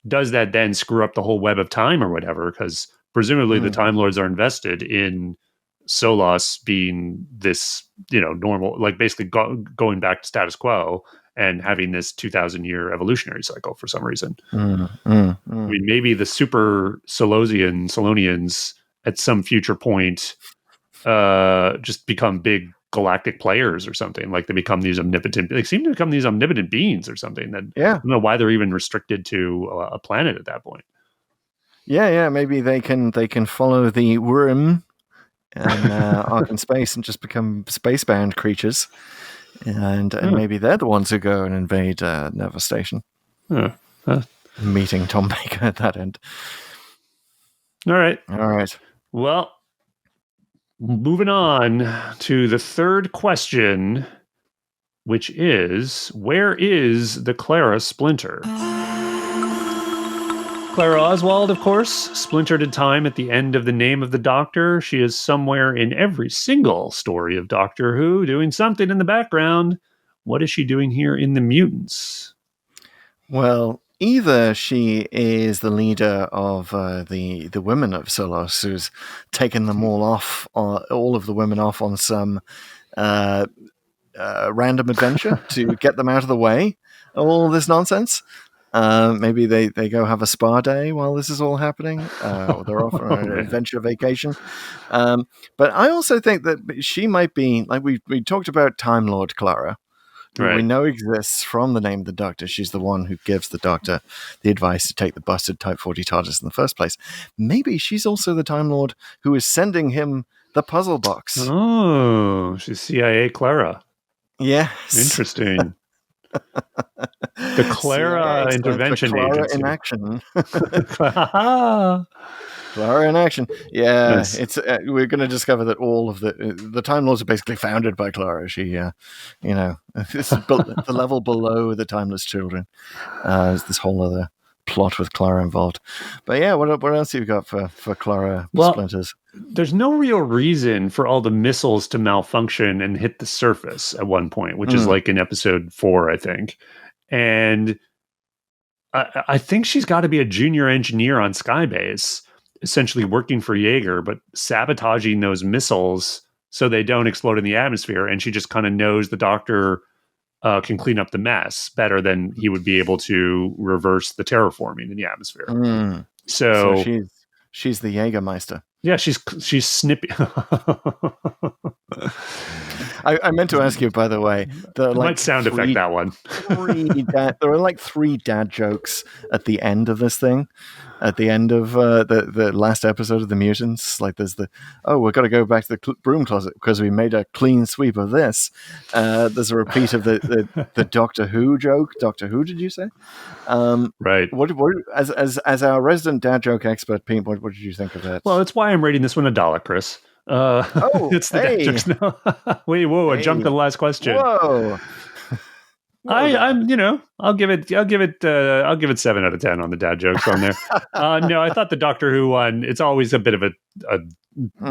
does that then screw up the whole web of time or whatever? Because presumably the Time Lords are invested in Solos being this, normal, like basically going back to status quo and having this 2,000-year evolutionary cycle for some reason. I mean, maybe the super Solonians at some future point just become big galactic players or something. Like they seem to become these omnipotent beings or something that I don't know why they're even restricted to a planet at that point. Maybe they can follow the worm and arc in space and just become spacebound creatures, and maybe they're the ones who go and invade Nova Station, meeting Tom Baker at that end. All right. Well, moving on to the third question, which is, where is the Clara Splinter? Clara Oswald, of course, splintered in time at the end of The Name of the Doctor. She is somewhere in every single story of Doctor Who, doing something in the background. What is she doing here in The Mutants? Well, either she is the leader of the women of Solos, who's taken them all of the women off on some random adventure to get them out of the way of all this nonsense. Maybe they go have a spa day while this is all happening, or they're off on an adventure vacation. But I also think that she might be, like we talked about Time Lord Clara, who we know exists from The Name of the Doctor. She's the one who gives the Doctor the advice to take the busted Type 40 TARDIS in the first place. Maybe she's also the Time Lord who is sending him the puzzle box. Oh, she's CIA Clara. Yes. Interesting. The Clara intervention Clara agency. in action. Clara in action. Yeah, Yes. It's we're going to discover that all of the Time Lords are basically founded by Clara. She, it's the level below the Timeless Children. There's this whole other plot with Clara involved. But yeah, what else have you got for Clara Splinters? There's no real reason for all the missiles to malfunction and hit the surface at one point, which is like in episode 4, I think. And I think she's got to be a junior engineer on Skybase, essentially working for Yeager, but sabotaging those missiles so they don't explode in the atmosphere. And she just kind of knows the Doctor can clean up the mess better than he would be able to reverse the terraforming in the atmosphere. So she's the Jägermeister. Yeah, she's snippy. I meant to ask you, by the way, Might sound effect that one. There are like 3 dad jokes at the end of this thing. At the end of the last episode of the Mutants, like there's we've got to go back to the broom closet because we made a clean sweep of this. There's a repeat of the Doctor Who joke. Doctor Who, did you say? Right. What as our resident dad joke expert, Pete, what did you think of that? Well, that's why I'm rating this one a $1, Chris. It's the dad jokes now. Wait, whoa! I jumped to the last question. Whoa. I'll give it 7 out of 10 on the dad jokes on there. No, I thought the Doctor Who one, it's always a bit of a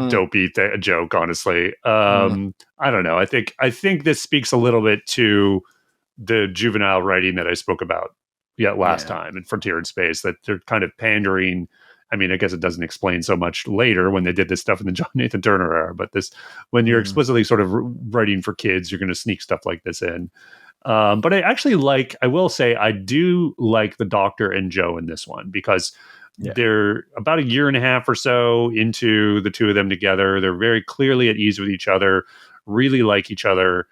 dopey joke, honestly. I don't know. I think this speaks a little bit to the juvenile writing that I spoke about last time in Frontier in Space, that they're kind of pandering. I mean, I guess it doesn't explain so much later when they did this stuff in the John Nathan Turner era, but when you're explicitly sort of writing for kids, you're going to sneak stuff like this in. But I will say, I do like the Doctor and Joe in this one because they're about 1.5 years or so into the two of them together. They're very clearly at ease with each other, really like each other.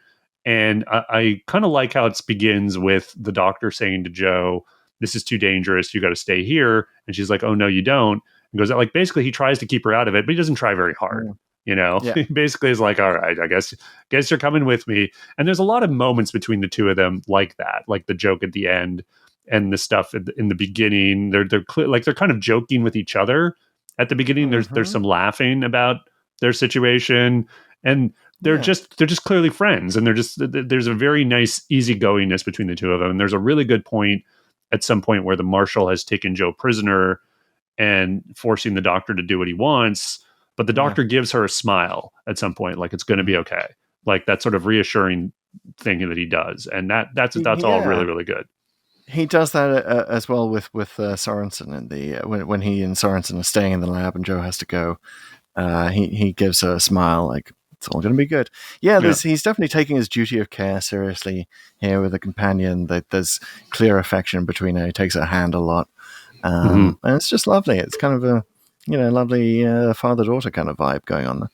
And I kind of like how it begins with the Doctor saying to Joe, "This is too dangerous. You got to stay here." And she's like, "Oh, no, you don't." And goes, like, basically he tries to keep her out of it, but he doesn't try very hard. He basically is like, "All right, I guess you're coming with me." And there's a lot of moments between the two of them like that, like the joke at the end and the stuff in the beginning. They're they're kind of joking with each other at the beginning. There's some laughing about their situation, and they're just clearly friends, and there's a very nice easygoingness between the two of them. And there's a really good point at some point where the Marshal has taken Joe prisoner and forcing the Doctor to do what he wants. But the Doctor gives her a smile at some point, like it's going to be okay. Like that sort of reassuring thing that he does. And that's all really, really good. He does that as well with Sorensen in the when he and Sorensen are staying in the lab and Joe has to go. He gives her a smile, like it's all going to be good. He's definitely taking his duty of care seriously here with a companion. That there's clear affection between her. He takes her hand a lot, and it's just lovely. It's kind of a lovely father-daughter kind of vibe going on there.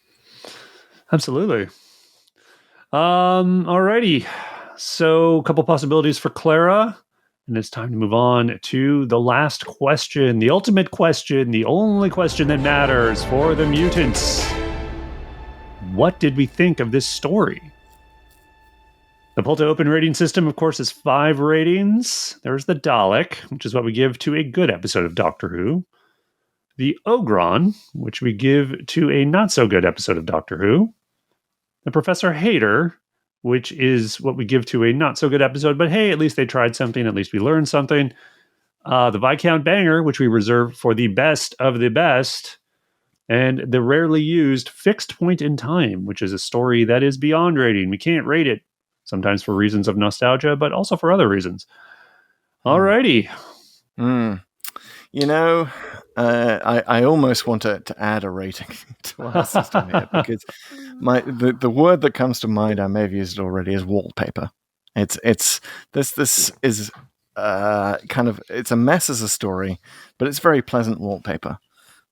Absolutely. Alrighty. So a couple possibilities for Clara. And it's time to move on to the last question, the ultimate question, the only question that matters for the Mutants. What did we think of this story? The Pull to Open rating system, of course, is 5 ratings. There's the Dalek, which is what we give to a good episode of Doctor Who. The Ogron, which we give to a not-so-good episode of Doctor Who. The Professor Hater, which is what we give to a not-so-good episode, but hey, at least they tried something, at least we learned something. The Viscount Banger, which we reserve for the best of the best. And the rarely used Fixed Point in Time, which is a story that is beyond rating. We can't rate it, sometimes for reasons of nostalgia, but also for other reasons. Alrighty. I almost want to add a rating to our system here because the word that comes to mind, I may have used it already, is wallpaper. This is kind of, it's a mess as a story, but it's very pleasant wallpaper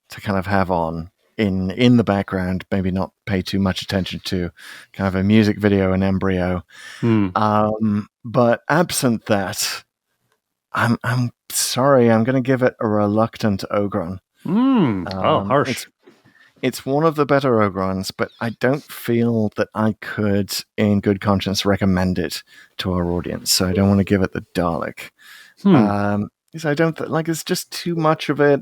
to kind of have on in the background, maybe not pay too much attention to, kind of a music video in embryo. But absent that, I'm sorry, I'm going to give it a reluctant Ogron. Harsh. It's one of the better Ogrons, but I don't feel that I could, in good conscience, recommend it to our audience. So I don't want to give it the Dalek. Because I don't it's just too much of it,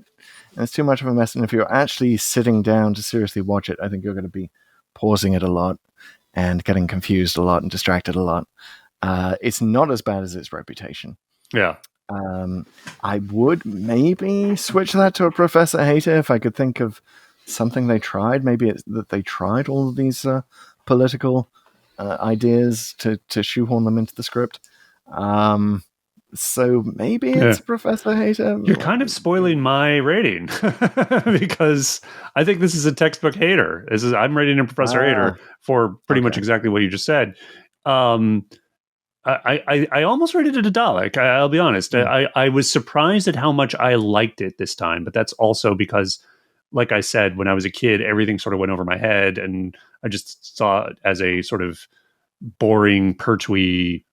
and it's too much of a mess. And if you're actually sitting down to seriously watch it, I think you're going to be pausing it a lot and getting confused a lot and distracted a lot. It's not as bad as its reputation. Yeah. I would maybe switch that to a Professor Hater if I could think of something they tried. Maybe it's that they tried all of these political ideas to shoehorn them into the script. So maybe it's Professor Hater. You're kind of spoiling my rating because I think this is a textbook Hater. I'm rating a Professor Hater for pretty much exactly what you just said. I almost rated it a Dalek. I'll be honest. I was surprised at how much I liked it this time, but that's also because, like I said, when I was a kid, everything sort of went over my head, and I just saw it as a sort of boring, pertwee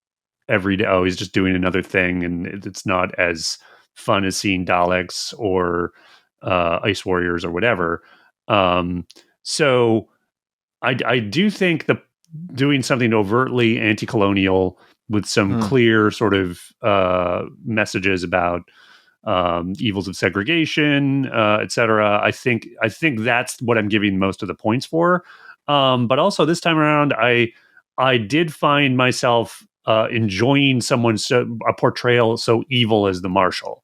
every day. Oh, he's just doing another thing, and it's not as fun as seeing Daleks or Ice Warriors or whatever. So I do think the doing something overtly anti-colonial with some clear sort of messages about evils of segregation, etc. I think that's what I'm giving most of the points for. But also this time around, I did find myself enjoying a portrayal so evil as the Marshal.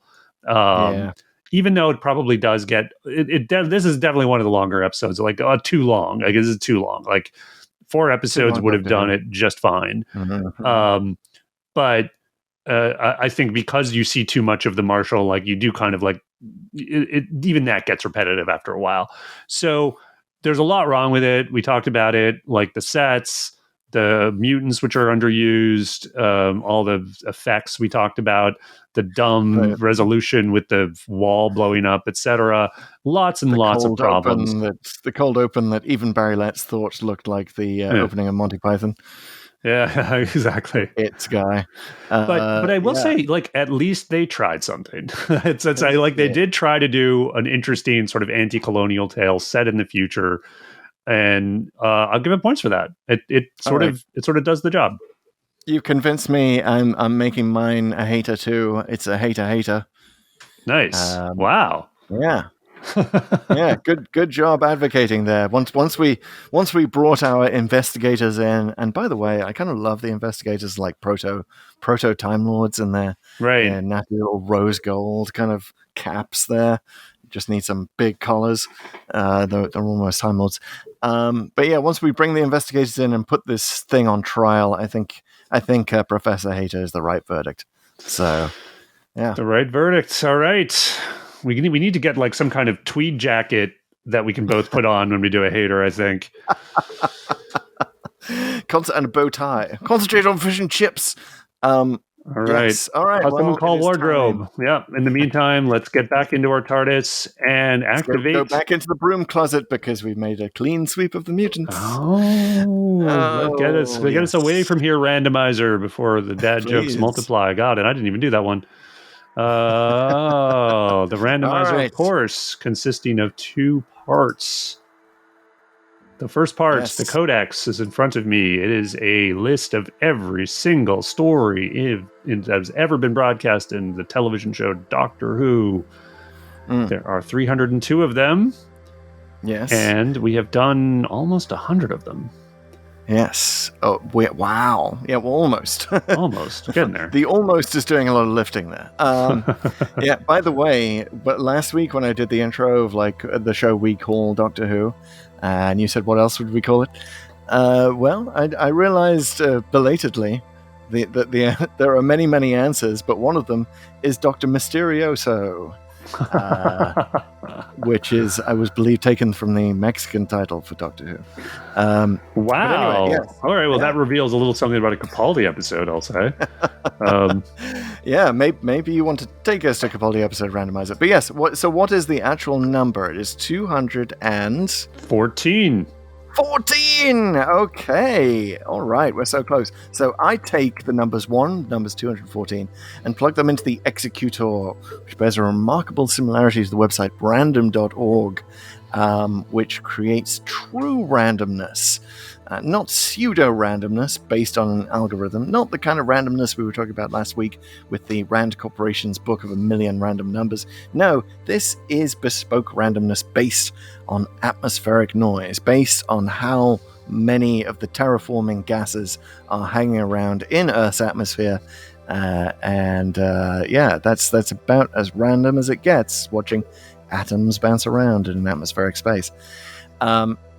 Even though it probably does get this is definitely one of the longer episodes. Like too long. I guess it's too long. Like 4 episodes would have done it just fine. But I think because you see too much of the Marshal, like you do kind of like even that gets repetitive after a while. So there's a lot wrong with it. We talked about it, like the sets, the mutants, which are underused, all the effects we talked about, the dumb resolution with the wall blowing up, etc. Lots and lots of problems. The cold open that even Barry Letts thought looked like the opening of Monty Python. Yeah, exactly. It's guy. But I will say, like, at least they tried something. They did try to do an interesting sort of anti-colonial tale set in the future. And I'll give it points for that. It sort of does the job. You convinced me. I'm making mine a hater too. It's a hater. Nice. Wow. Yeah. Yeah. Good job advocating there. Once we brought our investigators in, and by the way, I kind of love the investigators like proto Time Lords in there. Right. And natty little rose gold kind of caps there. Just need some big collars. They're almost Time Lords. But yeah, once we bring the investigators in and put this thing on trial, I think Professor Hater is the right verdict. So, yeah, the right verdict. All right, we need to get like some kind of tweed jacket that we can both put on when we do a hater. I think. And a bow tie. Concentrate on fish and chips. All right. Yes. All right. Someone call wardrobe. Time. Yeah. In the meantime, let's get back into our TARDIS and activate. Go back into the broom closet because we've made a clean sweep of the mutants. Get us away from here, randomizer, before the dad jokes multiply. God, and I didn't even do that one. The randomizer, of course, consisting of 2 parts. The first part, the Codex, is in front of me. It is a list of every single story that has ever been broadcast in the television show Doctor Who. There are 302 of them. Yes. And we have done almost 100 of them. Yes. Oh, wow. Yeah, well, almost. Almost. Getting there. The almost is doing a lot of lifting there. Yeah, by the way, but last week when I did the intro of like the show we call Doctor Who, and you said, what else would we call it? Well, I realized belatedly that there are many, many answers, but one of them is Dr. Mysterioso. Which is, I was believed, taken from the Mexican title for Doctor Who. Wow. Anyway, yes. All right. Well, that reveals a little something about a Capaldi episode, I'll say. Yeah, maybe you want to take us to Capaldi episode randomizer. But yes, what is the actual number? It is 214. 14! Okay. All right, we're so close. So I take the numbers 214, and plug them into the executor, which bears a remarkable similarity to the website random.org, which creates true randomness. Not pseudo-randomness based on an algorithm, not the kind of randomness we were talking about last week with the Rand Corporation's book of 1,000,000 random numbers. No, this is bespoke randomness based on atmospheric noise, based on how many of the terraforming gases are hanging around in Earth's atmosphere. That's about as random as it gets, watching atoms bounce around in an atmospheric space.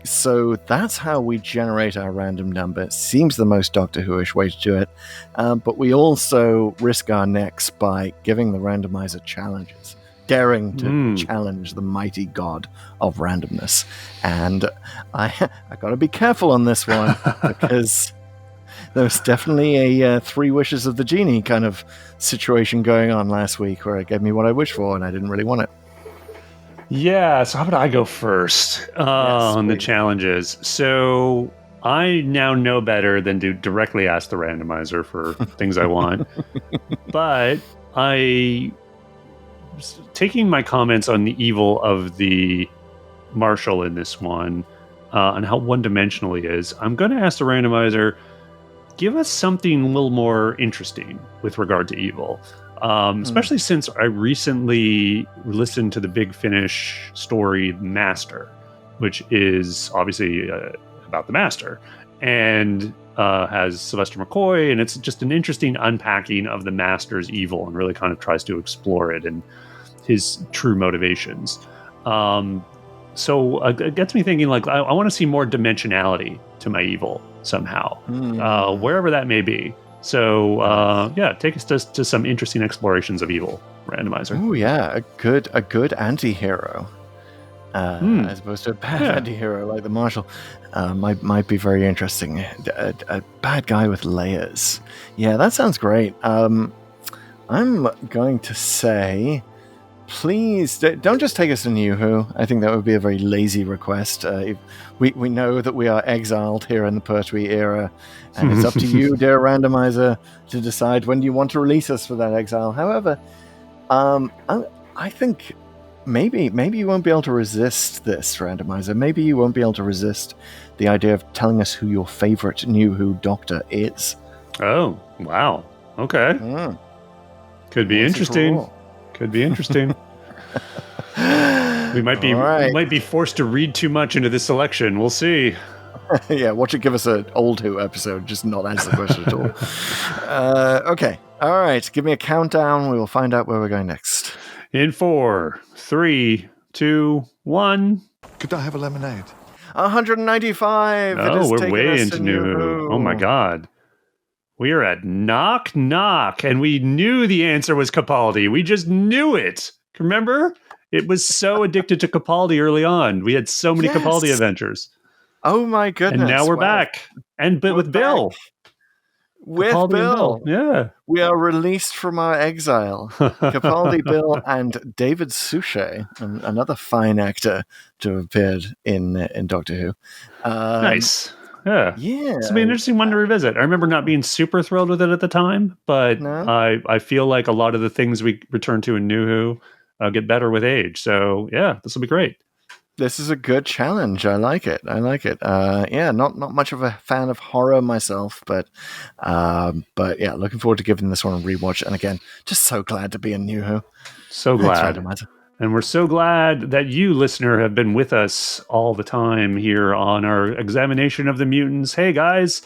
So that's how we generate our random number. It seems the most Doctor Who-ish way to do it. But we also risk our necks by giving the randomizer challenges, daring to challenge the mighty god of randomness. And I got to be careful on this one because There was definitely a three wishes of the genie kind of situation going on last week where it gave me what I wished for and I didn't really want it. Yeah, so how about I go first on the challenges? So I now know better than to directly ask the randomizer for things I want. But taking my comments on the evil of the Marshal in this one and how one-dimensional he is, I'm going to ask the randomizer, give us something a little more interesting with regard to evil. Especially since I recently listened to the Big Finish story Master, which is obviously about the Master, and has Sylvester McCoy, and it's just an interesting unpacking of the Master's evil and really kind of tries to explore it and his true motivations. So it gets me thinking, like, I want to see more dimensionality to my evil somehow, wherever that may be. So, take us to some interesting explorations of evil, randomizer. Oh, yeah, a good anti-hero. As opposed to a bad anti-hero like the Marshal. Might be very interesting. A bad guy with layers. Yeah, that sounds great. I'm going to say, please don't just take us to New Who. I think that would be a very lazy request. We know that we are exiled here in the Pertwee era, and it's up to you, dear randomizer, to decide when you want to release us for that exile. However, I think maybe you won't be able to resist this, randomizer. Maybe you won't be able to resist the idea of telling us who your favorite New Who Doctor is. Oh, wow. Okay. Could be interesting. Cool. Could be interesting. We might be forced to read too much into this selection. We'll see. Yeah, watch it give us an old Who episode, just not answer the question at all. Okay. All right. Give me a countdown. We will find out where we're going next. In 4, 3, 2, 1. Could I have a lemonade? 195. Oh, we're way into New Who. Oh my God. We are at Knock Knock, and we knew the answer was Capaldi. We just knew it. Remember? It was so addicted to Capaldi early on. We had so many Capaldi adventures. Oh my goodness. And now we're back. And with Bill. With Capaldi Bill. And Bill. Yeah. We are released from our exile. Capaldi, Bill, and David Suchet, another fine actor to have appeared in Doctor Who. Nice. Yeah. Yeah. It's an interesting one to revisit. I remember not being super thrilled with it at the time, but I feel like a lot of the things we return to in New Who get better with age. So, yeah, this will be great. This is a good challenge. I like it. Not much of a fan of horror myself, but yeah, looking forward to giving this one a rewatch. And again, just so glad to be in New Who. So glad. And we're so glad that you, listener, have been with us all the time here on our examination of the mutants. Hey, guys,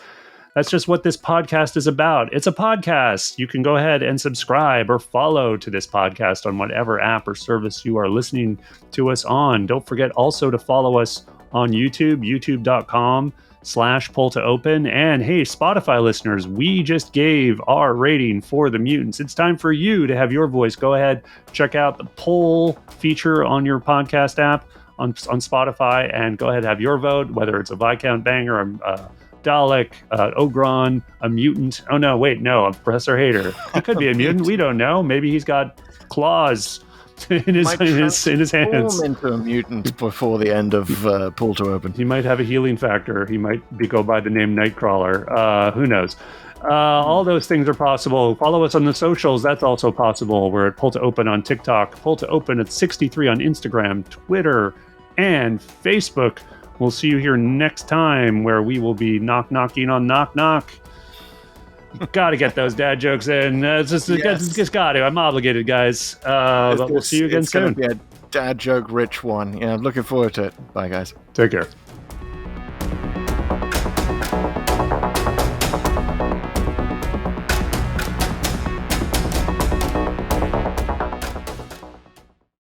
that's just what this podcast is about. It's a podcast. You can go ahead and subscribe or follow to this podcast on whatever app or service you are listening to us on. Don't forget also to follow us on YouTube, youtube.com/pull-to-open. And hey, Spotify listeners, we just gave our rating for the mutants. It's time for you to have your voice. Go ahead, check out the poll feature on your podcast app on Spotify, and go ahead and have your vote, whether it's a Viscount Banger, a Dalek, Ogron, a mutant. Oh no, wait, no, a Professor Hater. He could be a mutant. We don't know. Maybe he's got claws in his hands. Into a mutant before the end of Pull to Open. He might have a healing factor. He might go by the name Nightcrawler. Who knows? All those things are possible. Follow us on the socials. That's also possible. We're at Pull to Open on TikTok, Pull to Open at 63 on Instagram, Twitter, and Facebook. We'll see you here next time, where we will be knocking on Knock Knock. Got to get those dad jokes in. Just got to. I'm obligated, guys. But we'll see you again soon. It's going to be a dad joke rich one. Yeah, I'm looking forward to it. Bye, guys. Take care.